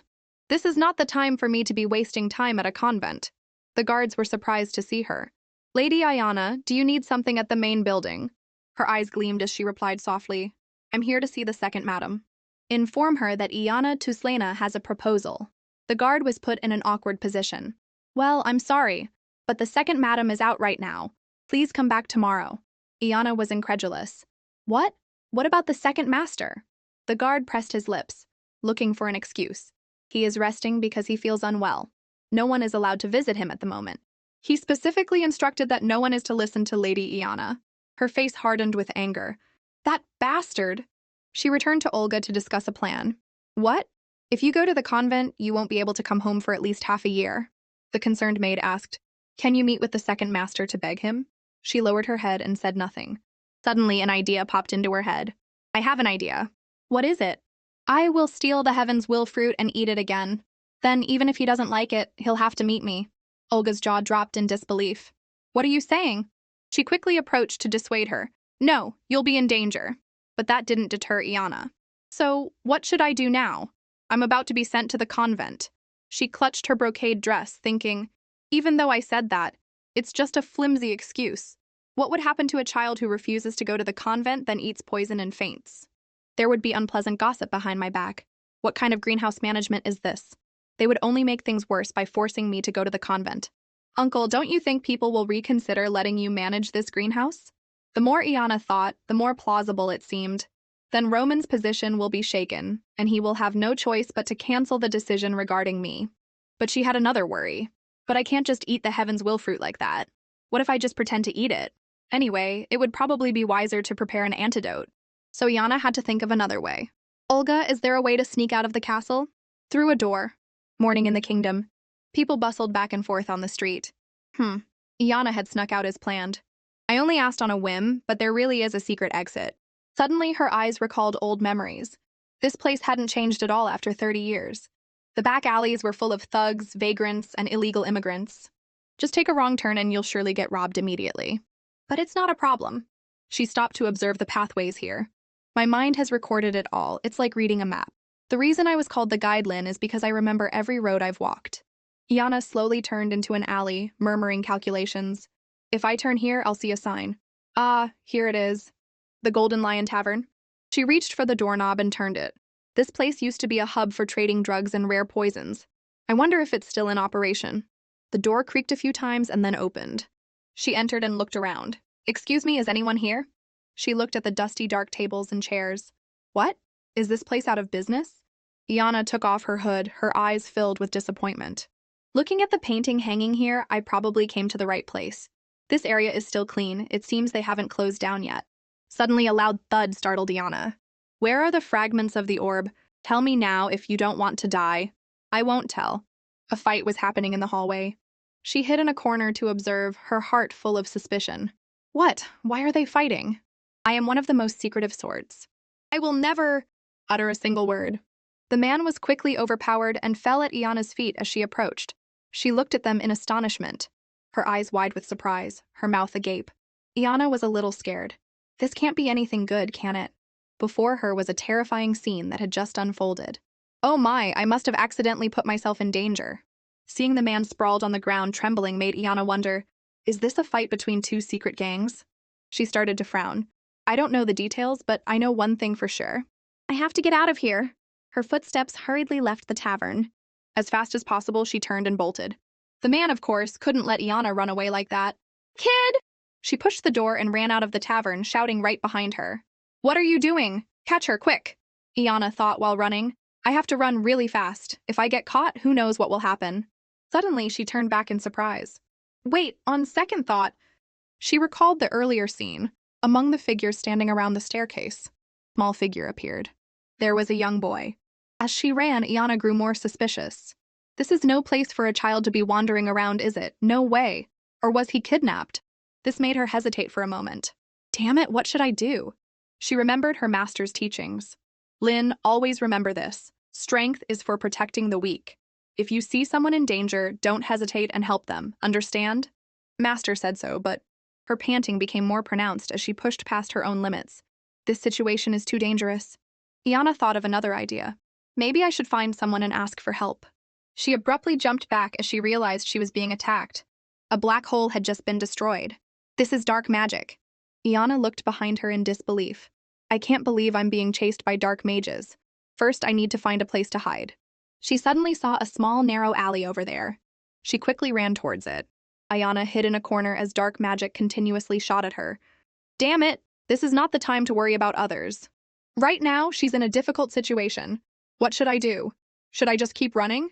This is not the time for me to be wasting time at a convent. The guards were surprised to see her. Lady Iana, do you need something at the main building? Her eyes gleamed as she replied softly. I'm here to see the second madam. Inform her that Iana Tuslana has a proposal. The guard was put in an awkward position. Well, I'm sorry, but the second madam is out right now. Please come back tomorrow. Iana was incredulous. What? What about the second master? The guard pressed his lips, looking for an excuse. He is resting because he feels unwell. No one is allowed to visit him at the moment. He specifically instructed that no one is to listen to Lady Iana. Her face hardened with anger. That bastard! She returned to Olga to discuss a plan. What? If you go to the convent, you won't be able to come home for at least half a year. The concerned maid asked, Can you meet with the second master to beg him? She lowered her head and said nothing. Suddenly, an idea popped into her head. I have an idea. What is it? I will steal the Heaven's Will fruit and eat it again. Then, even if he doesn't like it, he'll have to meet me. Olga's jaw dropped in disbelief. What are you saying? She quickly approached to dissuade her. No, you'll be in danger. But that didn't deter Iana. So, what should I do now? I'm about to be sent to the convent. She clutched her brocade dress, thinking, even though I said that, it's just a flimsy excuse. What would happen to a child who refuses to go to the convent, then eats poison and faints? There would be unpleasant gossip behind my back. What kind of greenhouse management is this? They would only make things worse by forcing me to go to the convent. Uncle, don't you think people will reconsider letting you manage this greenhouse? The more Iana thought, the more plausible it seemed. Then Roman's position will be shaken, and he will have no choice but to cancel the decision regarding me. But she had another worry. But I can't just eat the Heaven's Will fruit like that. What if I just pretend to eat it? Anyway, it would probably be wiser to prepare an antidote. So Iana had to think of another way. Olga, is there a way to sneak out of the castle? Through a door. Morning in the kingdom. People bustled back and forth on the street. Iana had snuck out as planned. I only asked on a whim, but there really is a secret exit. Suddenly, her eyes recalled old memories. This place hadn't changed at all after 30 years. The back alleys were full of thugs, vagrants, and illegal immigrants. Just take a wrong turn and you'll surely get robbed immediately. But it's not a problem. She stopped to observe the pathways here. My mind has recorded it all. It's like reading a map. The reason I was called the Guide Lin is because I remember every road I've walked. Iana slowly turned into an alley, murmuring calculations. If I turn here, I'll see a sign. Ah, here it is. The Golden Lion Tavern. She reached for the doorknob and turned it. This place used to be a hub for trading drugs and rare poisons. I wonder if it's still in operation. The door creaked a few times and then opened. She entered and looked around. Excuse me, is anyone here? She looked at the dusty dark tables and chairs. What? Is this place out of business? Iana took off her hood, her eyes filled with disappointment. Looking at the painting hanging here, I probably came to the right place. This area is still clean. It seems they haven't closed down yet. Suddenly, a loud thud startled Iana. Where are the fragments of the orb? Tell me now if you don't want to die. I won't tell. A fight was happening in the hallway. She hid in a corner to observe, her heart full of suspicion. What? Why are they fighting? I am one of the most secretive sorts. I will never utter a single word. The man was quickly overpowered and fell at Iana's feet as she approached. She looked at them in astonishment, her eyes wide with surprise, her mouth agape. Iana was a little scared. This can't be anything good, can it? Before her was a terrifying scene that had just unfolded. Oh my, I must have accidentally put myself in danger. Seeing the man sprawled on the ground trembling made Iana wonder, is this a fight between two secret gangs? She started to frown. I don't know the details, but I know one thing for sure. I have to get out of here. Her footsteps hurriedly left the tavern. As fast as possible, she turned and bolted. The man, of course, couldn't let Iana run away like that. Kid! She pushed the door and ran out of the tavern, shouting right behind her. What are you doing? Catch her, quick! Iana thought while running. I have to run really fast. If I get caught, who knows what will happen. Suddenly, she turned back in surprise. Wait, on second thought, she recalled the earlier scene. Among the figures standing around the staircase, a small figure appeared. There was a young boy. As she ran, Iana grew more suspicious. This is no place for a child to be wandering around, is it? No way. Or was he kidnapped? This made her hesitate for a moment. Damn it, what should I do? She remembered her master's teachings. Lynn, always remember this. Strength is for protecting the weak. If you see someone in danger, don't hesitate and help them. Understand? Master said so, but her panting became more pronounced as she pushed past her own limits. This situation is too dangerous. Iana thought of another idea. Maybe I should find someone and ask for help. She abruptly jumped back as she realized she was being attacked. A black hole had just been destroyed. This is dark magic. Iana looked behind her in disbelief. I can't believe I'm being chased by dark mages. First, I need to find a place to hide. She suddenly saw a small, narrow alley over there. She quickly ran towards it. Iana hid in a corner as dark magic continuously shot at her. Damn it! This is not the time to worry about others. Right now, she's in a difficult situation. What should I do? Should I just keep running?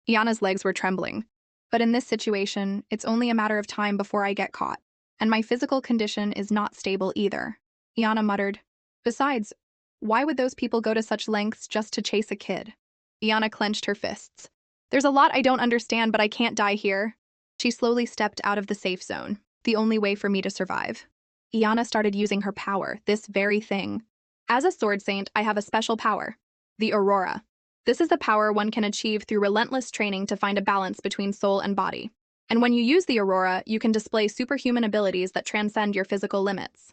Iana's legs were trembling. But in this situation, it's only a matter of time before I get caught. And my physical condition is not stable either. Iana muttered. Besides, why would those people go to such lengths just to chase a kid? Iana clenched her fists. There's a lot I don't understand, but I can't die here. She slowly stepped out of the safe zone, the only way for me to survive. Iana started using her power, this very thing. As a sword saint, I have a special power, the Aurora. This is a power one can achieve through relentless training to find a balance between soul and body. And when you use the Aurora, you can display superhuman abilities that transcend your physical limits.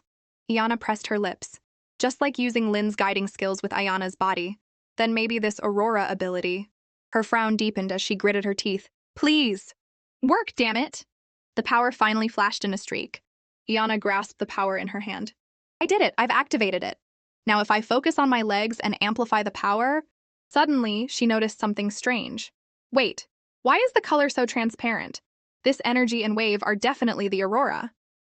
Iana pressed her lips, just like using Lynn's guiding skills with Iana's body. Then maybe this Aurora ability. Her frown deepened as she gritted her teeth. Please! Work, damn it! The power finally flashed in a streak. Iana grasped the power in her hand. I did it! I've activated it! Now if I focus on my legs and amplify the power... Suddenly, she noticed something strange. Wait, why is the color so transparent? This energy and wave are definitely the Aurora.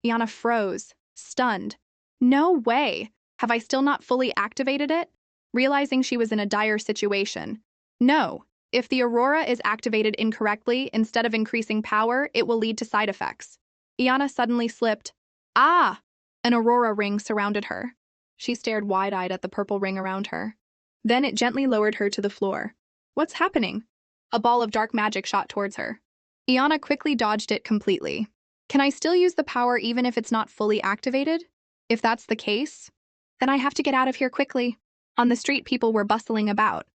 Iana froze, stunned. No way! Have I still not fully activated it? Realizing she was in a dire situation. No. If the Aurora is activated incorrectly, instead of increasing power, it will lead to side effects. Iana suddenly slipped. Ah! An Aurora ring surrounded her. She stared wide-eyed at the purple ring around her. Then it gently lowered her to the floor. What's happening? A ball of dark magic shot towards her. Iana quickly dodged it completely. Can I still use the power even if it's not fully activated? If that's the case, then I have to get out of here quickly. On the street, people were bustling about.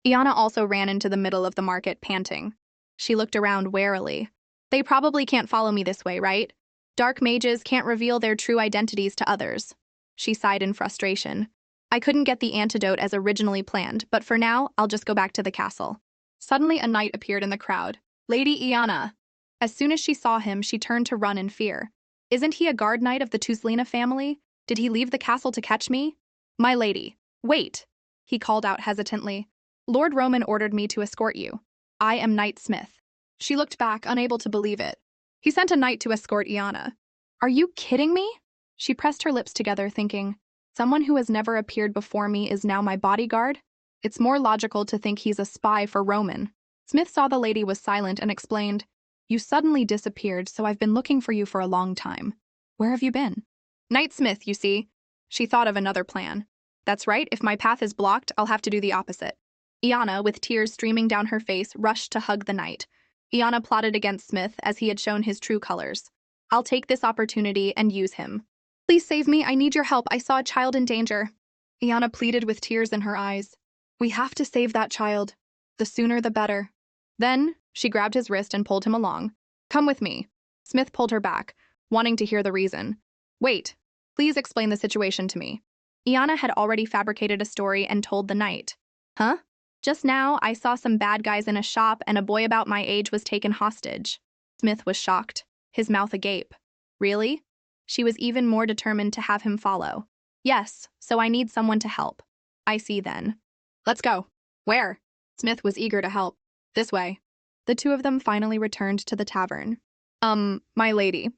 Iana also ran into the middle of the market, panting. She looked around warily. They probably can't follow me this way, right? Dark mages can't reveal their true identities to others. She sighed in frustration. I couldn't get the antidote as originally planned, but for now, I'll just go back to the castle. Suddenly, a knight appeared in the crowd. Lady Iana. As soon as she saw him, she turned to run in fear. Isn't he a guard knight of the Tuzlina family? Did he leave the castle to catch me? My lady. Wait, he called out hesitantly. Lord Roman ordered me to escort you. I am Knight Smith. She looked back, unable to believe it. He sent a knight to escort Iana. Are you kidding me? She pressed her lips together, thinking, someone who has never appeared before me is now my bodyguard? It's more logical to think he's a spy for Roman. Smith saw the lady was silent and explained, You suddenly disappeared, so I've been looking for you for a long time. Where have you been? Knight Smith, you see. She thought of another plan. That's right, if my path is blocked, I'll have to do the opposite. Iana, with tears streaming down her face, rushed to hug the knight. Iana plotted against Smith as he had shown his true colors. I'll take this opportunity and use him. Please save me, I need your help, I saw a child in danger. Iana pleaded with tears in her eyes. We have to save that child. The sooner the better. Then, she grabbed his wrist and pulled him along. Come with me. Smith pulled her back, wanting to hear the reason. Wait, please explain the situation to me. Iana had already fabricated a story and told the knight. Huh? Just now, I saw some bad guys in a shop and a boy about my age was taken hostage. Smith was shocked, his mouth agape. Really? She was even more determined to have him follow. Yes, so I need someone to help. I see then. Let's go. Where? Smith was eager to help. This way. The two of them finally returned to the tavern. My lady.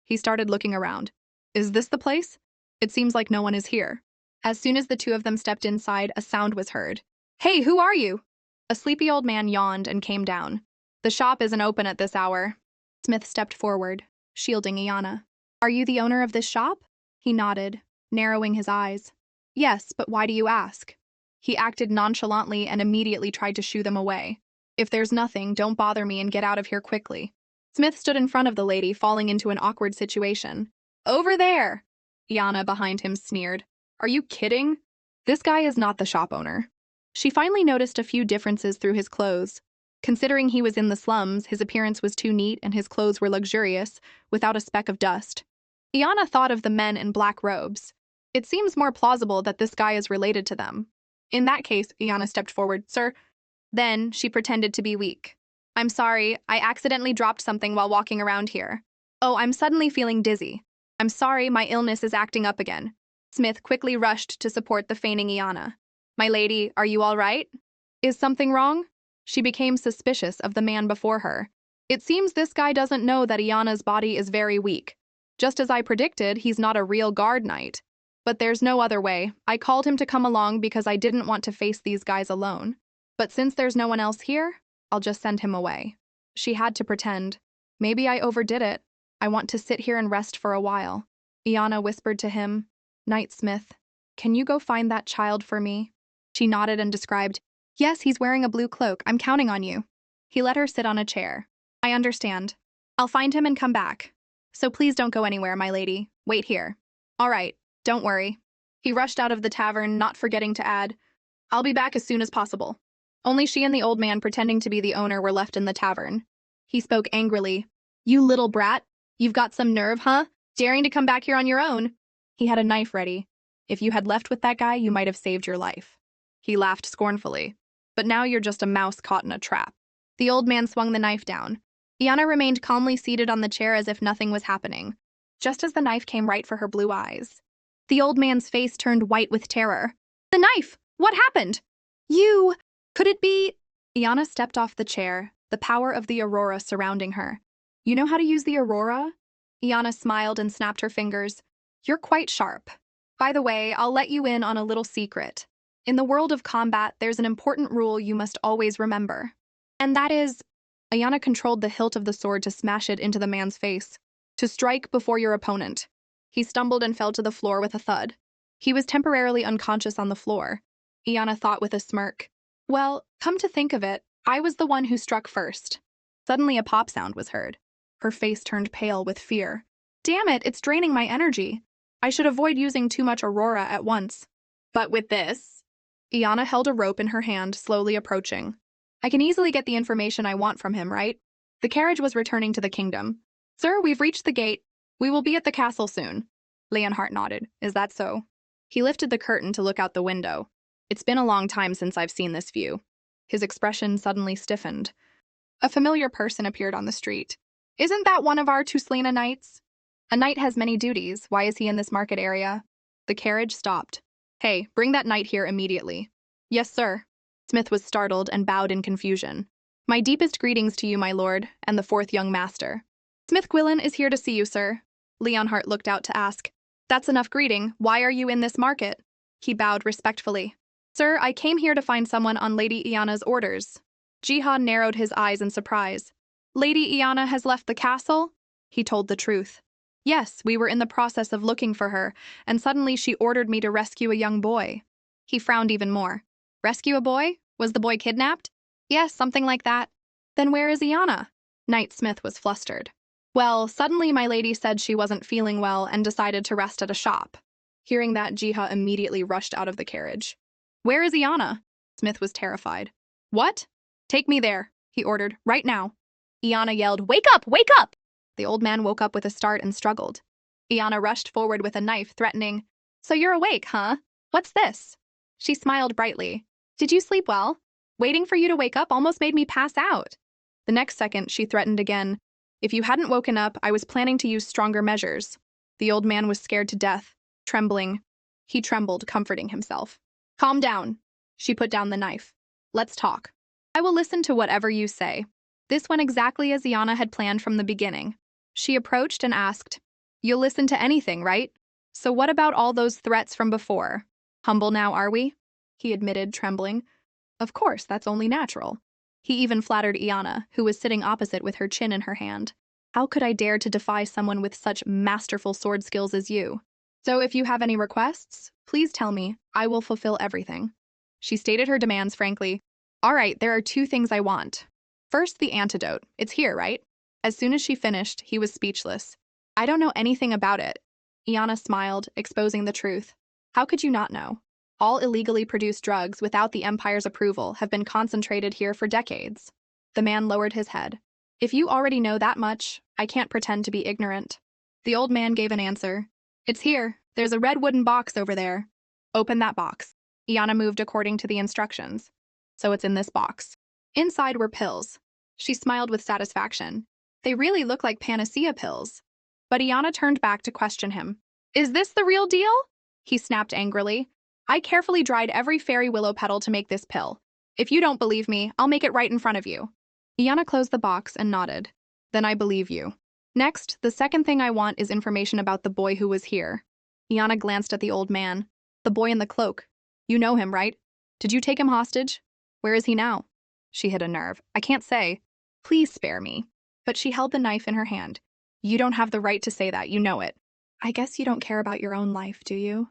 He started looking around. Is this the place? It seems like no one is here. As soon as the two of them stepped inside, a sound was heard. Hey, who are you? A sleepy old man yawned and came down. The shop isn't open at this hour. Smith stepped forward, shielding Iana. Are you the owner of this shop? He nodded, narrowing his eyes. Yes, but why do you ask? He acted nonchalantly and immediately tried to shoo them away. If there's nothing, don't bother me and get out of here quickly. Smith stood in front of the lady, falling into an awkward situation. Over there! Iana behind him sneered. Are you kidding? This guy is not the shop owner. She finally noticed a few differences through his clothes. Considering he was in the slums, his appearance was too neat and his clothes were luxurious, without a speck of dust. Iana thought of the men in black robes. It seems more plausible that this guy is related to them. In that case, Iana stepped forward. Sir. Then she pretended to be weak. I'm sorry, I accidentally dropped something while walking around here. Oh, I'm suddenly feeling dizzy. I'm sorry, my illness is acting up again. Smith quickly rushed to support the feigning Iana. My lady, are you all right? Is something wrong? She became suspicious of the man before her. It seems this guy doesn't know that Iana's body is very weak. Just as I predicted, he's not a real guard knight. But there's no other way. I called him to come along because I didn't want to face these guys alone. But since there's no one else here, I'll just send him away. She had to pretend. Maybe I overdid it. I want to sit here and rest for a while. Iana whispered to him, Knight Smith, can you go find that child for me? She nodded and described, yes, he's wearing a blue cloak. I'm counting on you. He let her sit on a chair. I understand. I'll find him and come back. So please don't go anywhere, my lady. Wait here. All right, don't worry. He rushed out of the tavern, not forgetting to add, I'll be back as soon as possible. Only she and the old man pretending to be the owner were left in the tavern. He spoke angrily. You little brat. You've got some nerve, huh? Daring to come back here on your own. He had a knife ready. If you had left with that guy, you might have saved your life. He laughed scornfully. But now you're just a mouse caught in a trap. The old man swung the knife down. Iana remained calmly seated on the chair as if nothing was happening, just as the knife came right for her blue eyes. The old man's face turned white with terror. The knife! What happened? You... Could it be... Iana stepped off the chair, the power of the aurora surrounding her. You know how to use the aurora? Iana smiled and snapped her fingers. You're quite sharp. By the way, I'll let you in on a little secret. In the world of combat, there's an important rule you must always remember. And that is... Iana controlled the hilt of the sword to smash it into the man's face. To strike before your opponent. He stumbled and fell to the floor with a thud. He was temporarily unconscious on the floor. Iana thought with a smirk. Well, come to think of it, I was the one who struck first. Suddenly a pop sound was heard. Her face turned pale with fear. Damn it, it's draining my energy. I should avoid using too much aurora at once. But with this... Iana held a rope in her hand, slowly approaching. I can easily get the information I want from him, right? The carriage was returning to the kingdom. Sir, we've reached the gate. We will be at the castle soon. Leonhardt nodded. Is that so? He lifted the curtain to look out the window. It's been a long time since I've seen this view. His expression suddenly stiffened. A familiar person appeared on the street. Isn't that one of our Tuslina knights? A knight has many duties. Why is he in this market area? The carriage stopped. Hey, bring that knight here immediately. Yes, sir. Smith was startled and bowed in confusion. My deepest greetings to you, my lord, and the fourth young master. Smith Gwilyn is here to see you, sir. Leonhardt looked out to ask. That's enough greeting. Why are you in this market? He bowed respectfully. Sir, I came here to find someone on Lady Iana's orders. Jihad narrowed his eyes in surprise. Lady Iana has left the castle? He told the truth. Yes, we were in the process of looking for her, and suddenly she ordered me to rescue a young boy. He frowned even more. Rescue a boy? Was the boy kidnapped? Yes, something like that. Then where is Iana? Knight Smith was flustered. Well, suddenly my lady said she wasn't feeling well and decided to rest at a shop. Hearing that, Jiha immediately rushed out of the carriage. Where is Iana? Smith was terrified. What? Take me there, he ordered, right now. Iana yelled, Wake up! Wake up! The old man woke up with a start and struggled. Iana rushed forward with a knife, threatening, So you're awake, huh? What's this? She smiled brightly. Did you sleep well? Waiting for you to wake up almost made me pass out. The next second, she threatened again. If you hadn't woken up, I was planning to use stronger measures. The old man was scared to death, trembling. He trembled, comforting himself. Calm down. She put down the knife. Let's talk. I will listen to whatever you say. This went exactly as Iana had planned from the beginning. She approached and asked, You'll listen to anything, right? So what about all those threats from before? Humble now, are we? He admitted, trembling. Of course, that's only natural. He even flattered Iana, who was sitting opposite with her chin in her hand. How could I dare to defy someone with such masterful sword skills as you? So if you have any requests, please tell me. I will fulfill everything. She stated her demands frankly. All right, there are 2 things I want. First, the antidote. It's here, right? As soon as she finished, he was speechless. I don't know anything about it. Iana smiled, exposing the truth. How could you not know? All illegally produced drugs without the Empire's approval have been concentrated here for decades. The man lowered his head. If you already know that much, I can't pretend to be ignorant. The old man gave an answer. It's here. There's a red wooden box over there. Open that box. Iana moved according to the instructions. So it's in this box. Inside were pills. She smiled with satisfaction. They really look like panacea pills. But Iana turned back to question him. Is this the real deal? He snapped angrily. I carefully dried every fairy willow petal to make this pill. If you don't believe me, I'll make it right in front of you. Iana closed the box and nodded. Then I believe you. Next, the second thing I want is information about the boy who was here. Iana glanced at the old man. The boy in the cloak. You know him, right? Did you take him hostage? Where is he now? She hit a nerve. I can't say. Please spare me. But she held the knife in her hand. You don't have the right to say that, you know it. I guess you don't care about your own life, do you?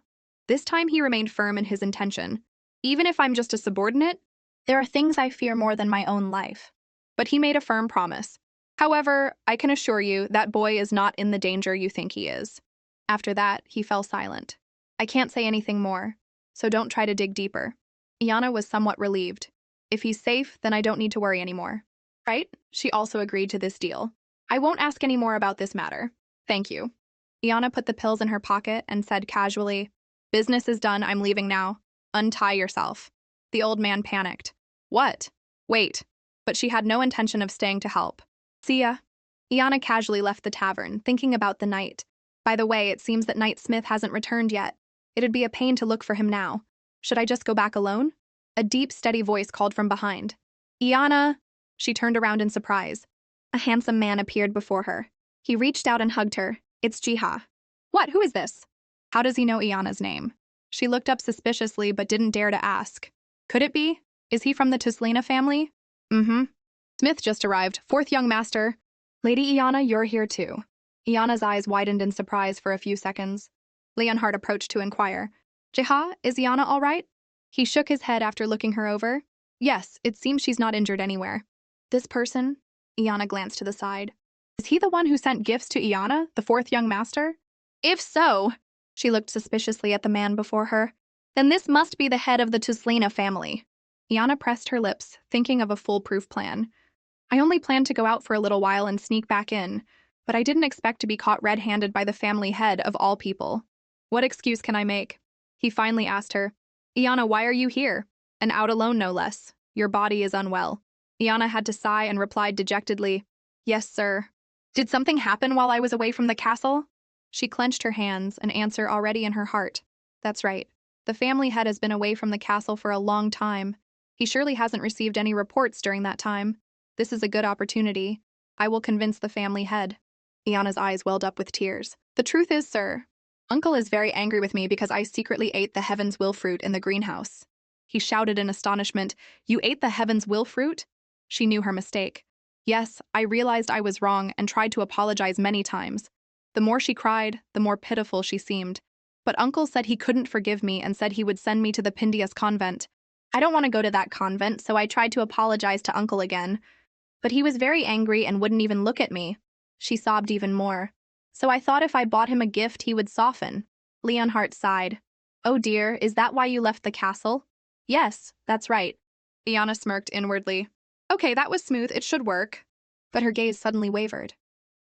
This time he remained firm in his intention. Even if I'm just a subordinate, there are things I fear more than my own life. But he made a firm promise. However, I can assure you that boy is not in the danger you think he is. After that, he fell silent. I can't say anything more, so don't try to dig deeper. Iana was somewhat relieved. If he's safe, then I don't need to worry anymore. Right? She also agreed to this deal. I won't ask any more about this matter. Thank you. Iana put the pills in her pocket and said casually, Business is done, I'm leaving now. Untie yourself. The old man panicked. What? Wait. But she had no intention of staying to help. See ya. Iana casually left the tavern, thinking about the night. By the way, it seems that Knight Smith hasn't returned yet. It'd be a pain to look for him now. Should I just go back alone? A deep, steady voice called from behind. Iana! She turned around in surprise. A handsome man appeared before her. He reached out and hugged her. It's Jiha. What? Who is this? How does he know Iana's name? She looked up suspiciously but didn't dare to ask. Could it be? Is he from the Tuslina family? Mm-hmm. Smith just arrived, fourth young master. Lady Iana, you're here too. Iana's eyes widened in surprise for a few seconds. Leonhardt approached to inquire. Jiha, is Iana all right? He shook his head after looking her over. Yes, it seems she's not injured anywhere. This person? Iana glanced to the side. Is he the one who sent gifts to Iana, the fourth young master? If so, she looked suspiciously at the man before her, then this must be the head of the Tuslina family. Iana pressed her lips, thinking of a foolproof plan. I only planned to go out for a little while and sneak back in, but I didn't expect to be caught red-handed by the family head of all people. What excuse can I make? He finally asked her. Iana, why are you here? And out alone, no less. Your body is unwell. Iana had to sigh and replied dejectedly, Yes, sir. Did something happen while I was away from the castle? She clenched her hands, an answer already in her heart. That's right. The family head has been away from the castle for a long time. He surely hasn't received any reports during that time. This is a good opportunity. I will convince the family head. Iana's eyes welled up with tears. The truth is, sir, Uncle is very angry with me because I secretly ate the Heaven's Will fruit in the greenhouse. He shouted in astonishment, You ate the Heaven's Will fruit? She knew her mistake. Yes, I realized I was wrong and tried to apologize many times. The more she cried, the more pitiful she seemed. But Uncle said he couldn't forgive me and said he would send me to the Pindias convent. I don't want to go to that convent, so I tried to apologize to Uncle again. But he was very angry and wouldn't even look at me. She sobbed even more. So I thought if I bought him a gift, he would soften. Leonhardt sighed. Oh dear, is that why you left the castle? Yes, that's right. Iana smirked inwardly. Okay, that was smooth, it should work. But her gaze suddenly wavered.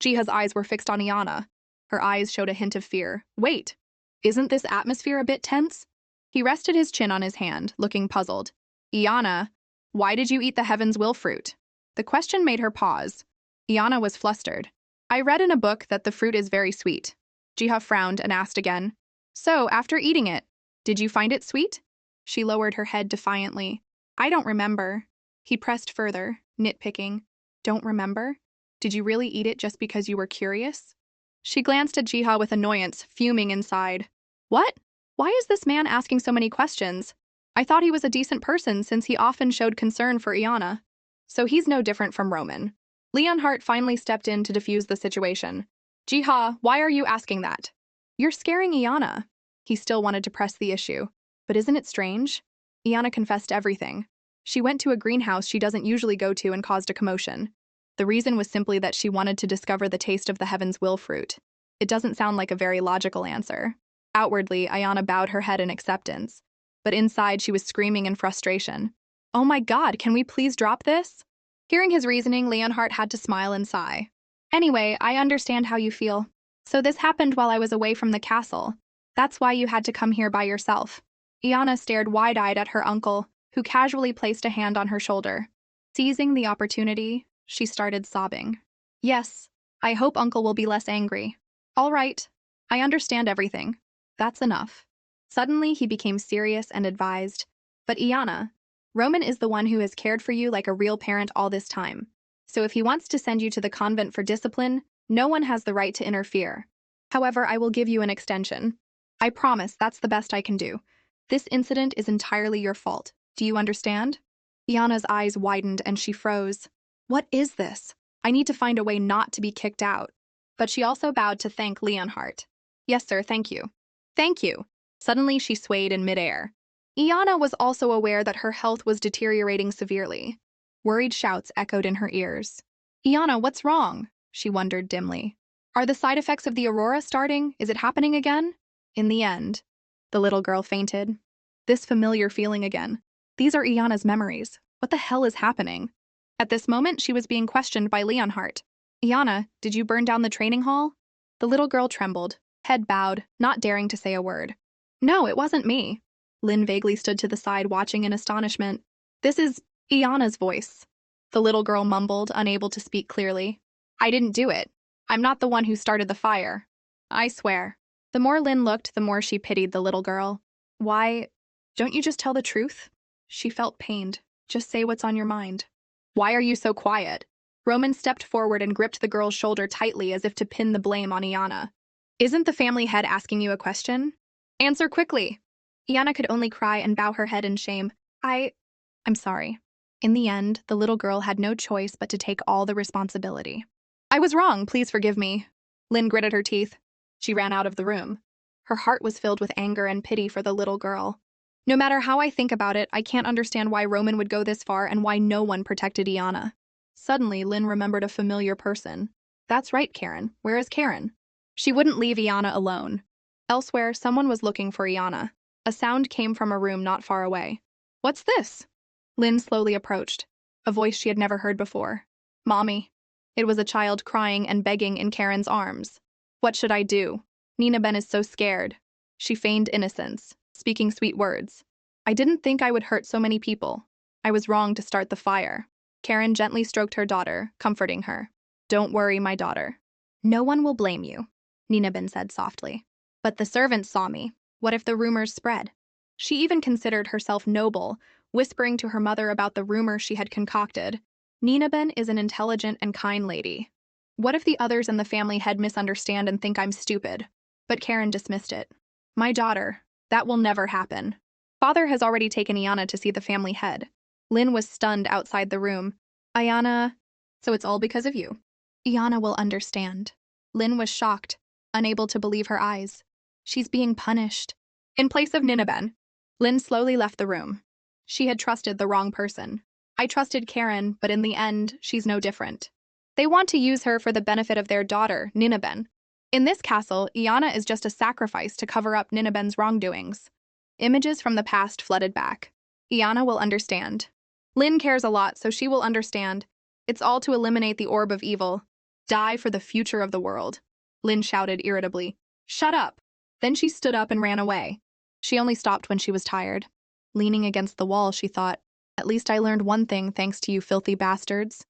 Jiha's eyes were fixed on Iana. Her eyes showed a hint of fear. Wait, isn't this atmosphere a bit tense? He rested his chin on his hand, looking puzzled. Iana, why did you eat the Heaven's Will fruit? The question made her pause. Iana was flustered. I read in a book that the fruit is very sweet. Jiha frowned and asked again. So, after eating it, did you find it sweet? She lowered her head defiantly. I don't remember. He pressed further, nitpicking. Don't remember? Did you really eat it just because you were curious? She glanced at Jiha with annoyance, fuming inside. What? Why is this man asking so many questions? I thought he was a decent person since he often showed concern for Iana. So he's no different from Roman. Leonhardt finally stepped in to defuse the situation. Jiha, why are you asking that? You're scaring Iana. He still wanted to press the issue. But isn't it strange? Iana confessed everything. She went to a greenhouse she doesn't usually go to and caused a commotion. The reason was simply that she wanted to discover the taste of the Heaven's Will fruit. It doesn't sound like a very logical answer. Outwardly, Iana bowed her head in acceptance. But inside, she was screaming in frustration. Oh my God, can we please drop this? Hearing his reasoning, Leonhardt had to smile and sigh. Anyway, I understand how you feel. So this happened while I was away from the castle. That's why you had to come here by yourself. Iana stared wide-eyed at her uncle, who casually placed a hand on her shoulder. Seizing the opportunity, she started sobbing. Yes, I hope Uncle will be less angry. All right, I understand everything. That's enough. Suddenly, he became serious and advised. But Iana, Roman is the one who has cared for you like a real parent all this time. So if he wants to send you to the convent for discipline, no one has the right to interfere. However, I will give you an extension. I promise that's the best I can do. This incident is entirely your fault. Do you understand? Iana's eyes widened and she froze. What is this? I need to find a way not to be kicked out. But she also bowed to thank Leonhardt. Yes, sir, thank you. Thank you. Suddenly she swayed in midair. Iana was also aware that her health was deteriorating severely. Worried shouts echoed in her ears. Iana, what's wrong? She wondered dimly. Are the side effects of the aurora starting? Is it happening again? In the end, the little girl fainted. This familiar feeling again. These are Iana's memories. What the hell is happening? At this moment, she was being questioned by Leonhardt. Iana, did you burn down the training hall? The little girl trembled, head bowed, not daring to say a word. No, it wasn't me. Lynn vaguely stood to the side, watching in astonishment. This is Iana's voice. The little girl mumbled, unable to speak clearly. I didn't do it. I'm not the one who started the fire. I swear. The more Lynn looked, the more she pitied the little girl. Why, don't you just tell the truth? She felt pained. Just say what's on your mind. Why are you so quiet? Roman stepped forward and gripped the girl's shoulder tightly as if to pin the blame on Iana. Isn't the family head asking you a question? Answer quickly. Iana could only cry and bow her head in shame. I'm sorry. In the end, the little girl had no choice but to take all the responsibility. I was wrong, please forgive me. Lynn gritted her teeth. She ran out of the room. Her heart was filled with anger and pity for the little girl. No matter how I think about it, I can't understand why Roman would go this far and why no one protected Iana. Suddenly, Lynn remembered a familiar person. That's right, Karen. Where is Karen? She wouldn't leave Iana alone. Elsewhere, someone was looking for Iana. A sound came from a room not far away. What's this? Lynn slowly approached, a voice she had never heard before. Mommy. It was a child crying and begging in Karen's arms. What should I do? Nina Ben is so scared. She feigned innocence, speaking sweet words. I didn't think I would hurt so many people. I was wrong to start the fire. Karen gently stroked her daughter, comforting her. Don't worry, my daughter. No one will blame you, Nina Ben said softly. But the servants saw me. What if the rumors spread? She even considered herself noble, whispering to her mother about the rumor she had concocted. Nina Ben is an intelligent and kind lady. What if the others in the family head misunderstand and think I'm stupid? But Karen dismissed it. My daughter, that will never happen. Father has already taken Iana to see the family head. Lynn was stunned outside the room. Iana, so it's all because of you. Iana will understand. Lynn was shocked, unable to believe her eyes. She's being punished. In place of Ninaben, Lynn slowly left the room. She had trusted the wrong person. I trusted Karen, but in the end, she's no different. They want to use her for the benefit of their daughter, Ninaben. In this castle, Iana is just a sacrifice to cover up Ninaben's wrongdoings. Images from the past flooded back. Iana will understand. Lynn cares a lot, so she will understand. It's all to eliminate the orb of evil. Die for the future of the world. Lynn shouted irritably. Shut up! Then she stood up and ran away. She only stopped when she was tired. Leaning against the wall, she thought, at least I learned one thing thanks to you filthy bastards.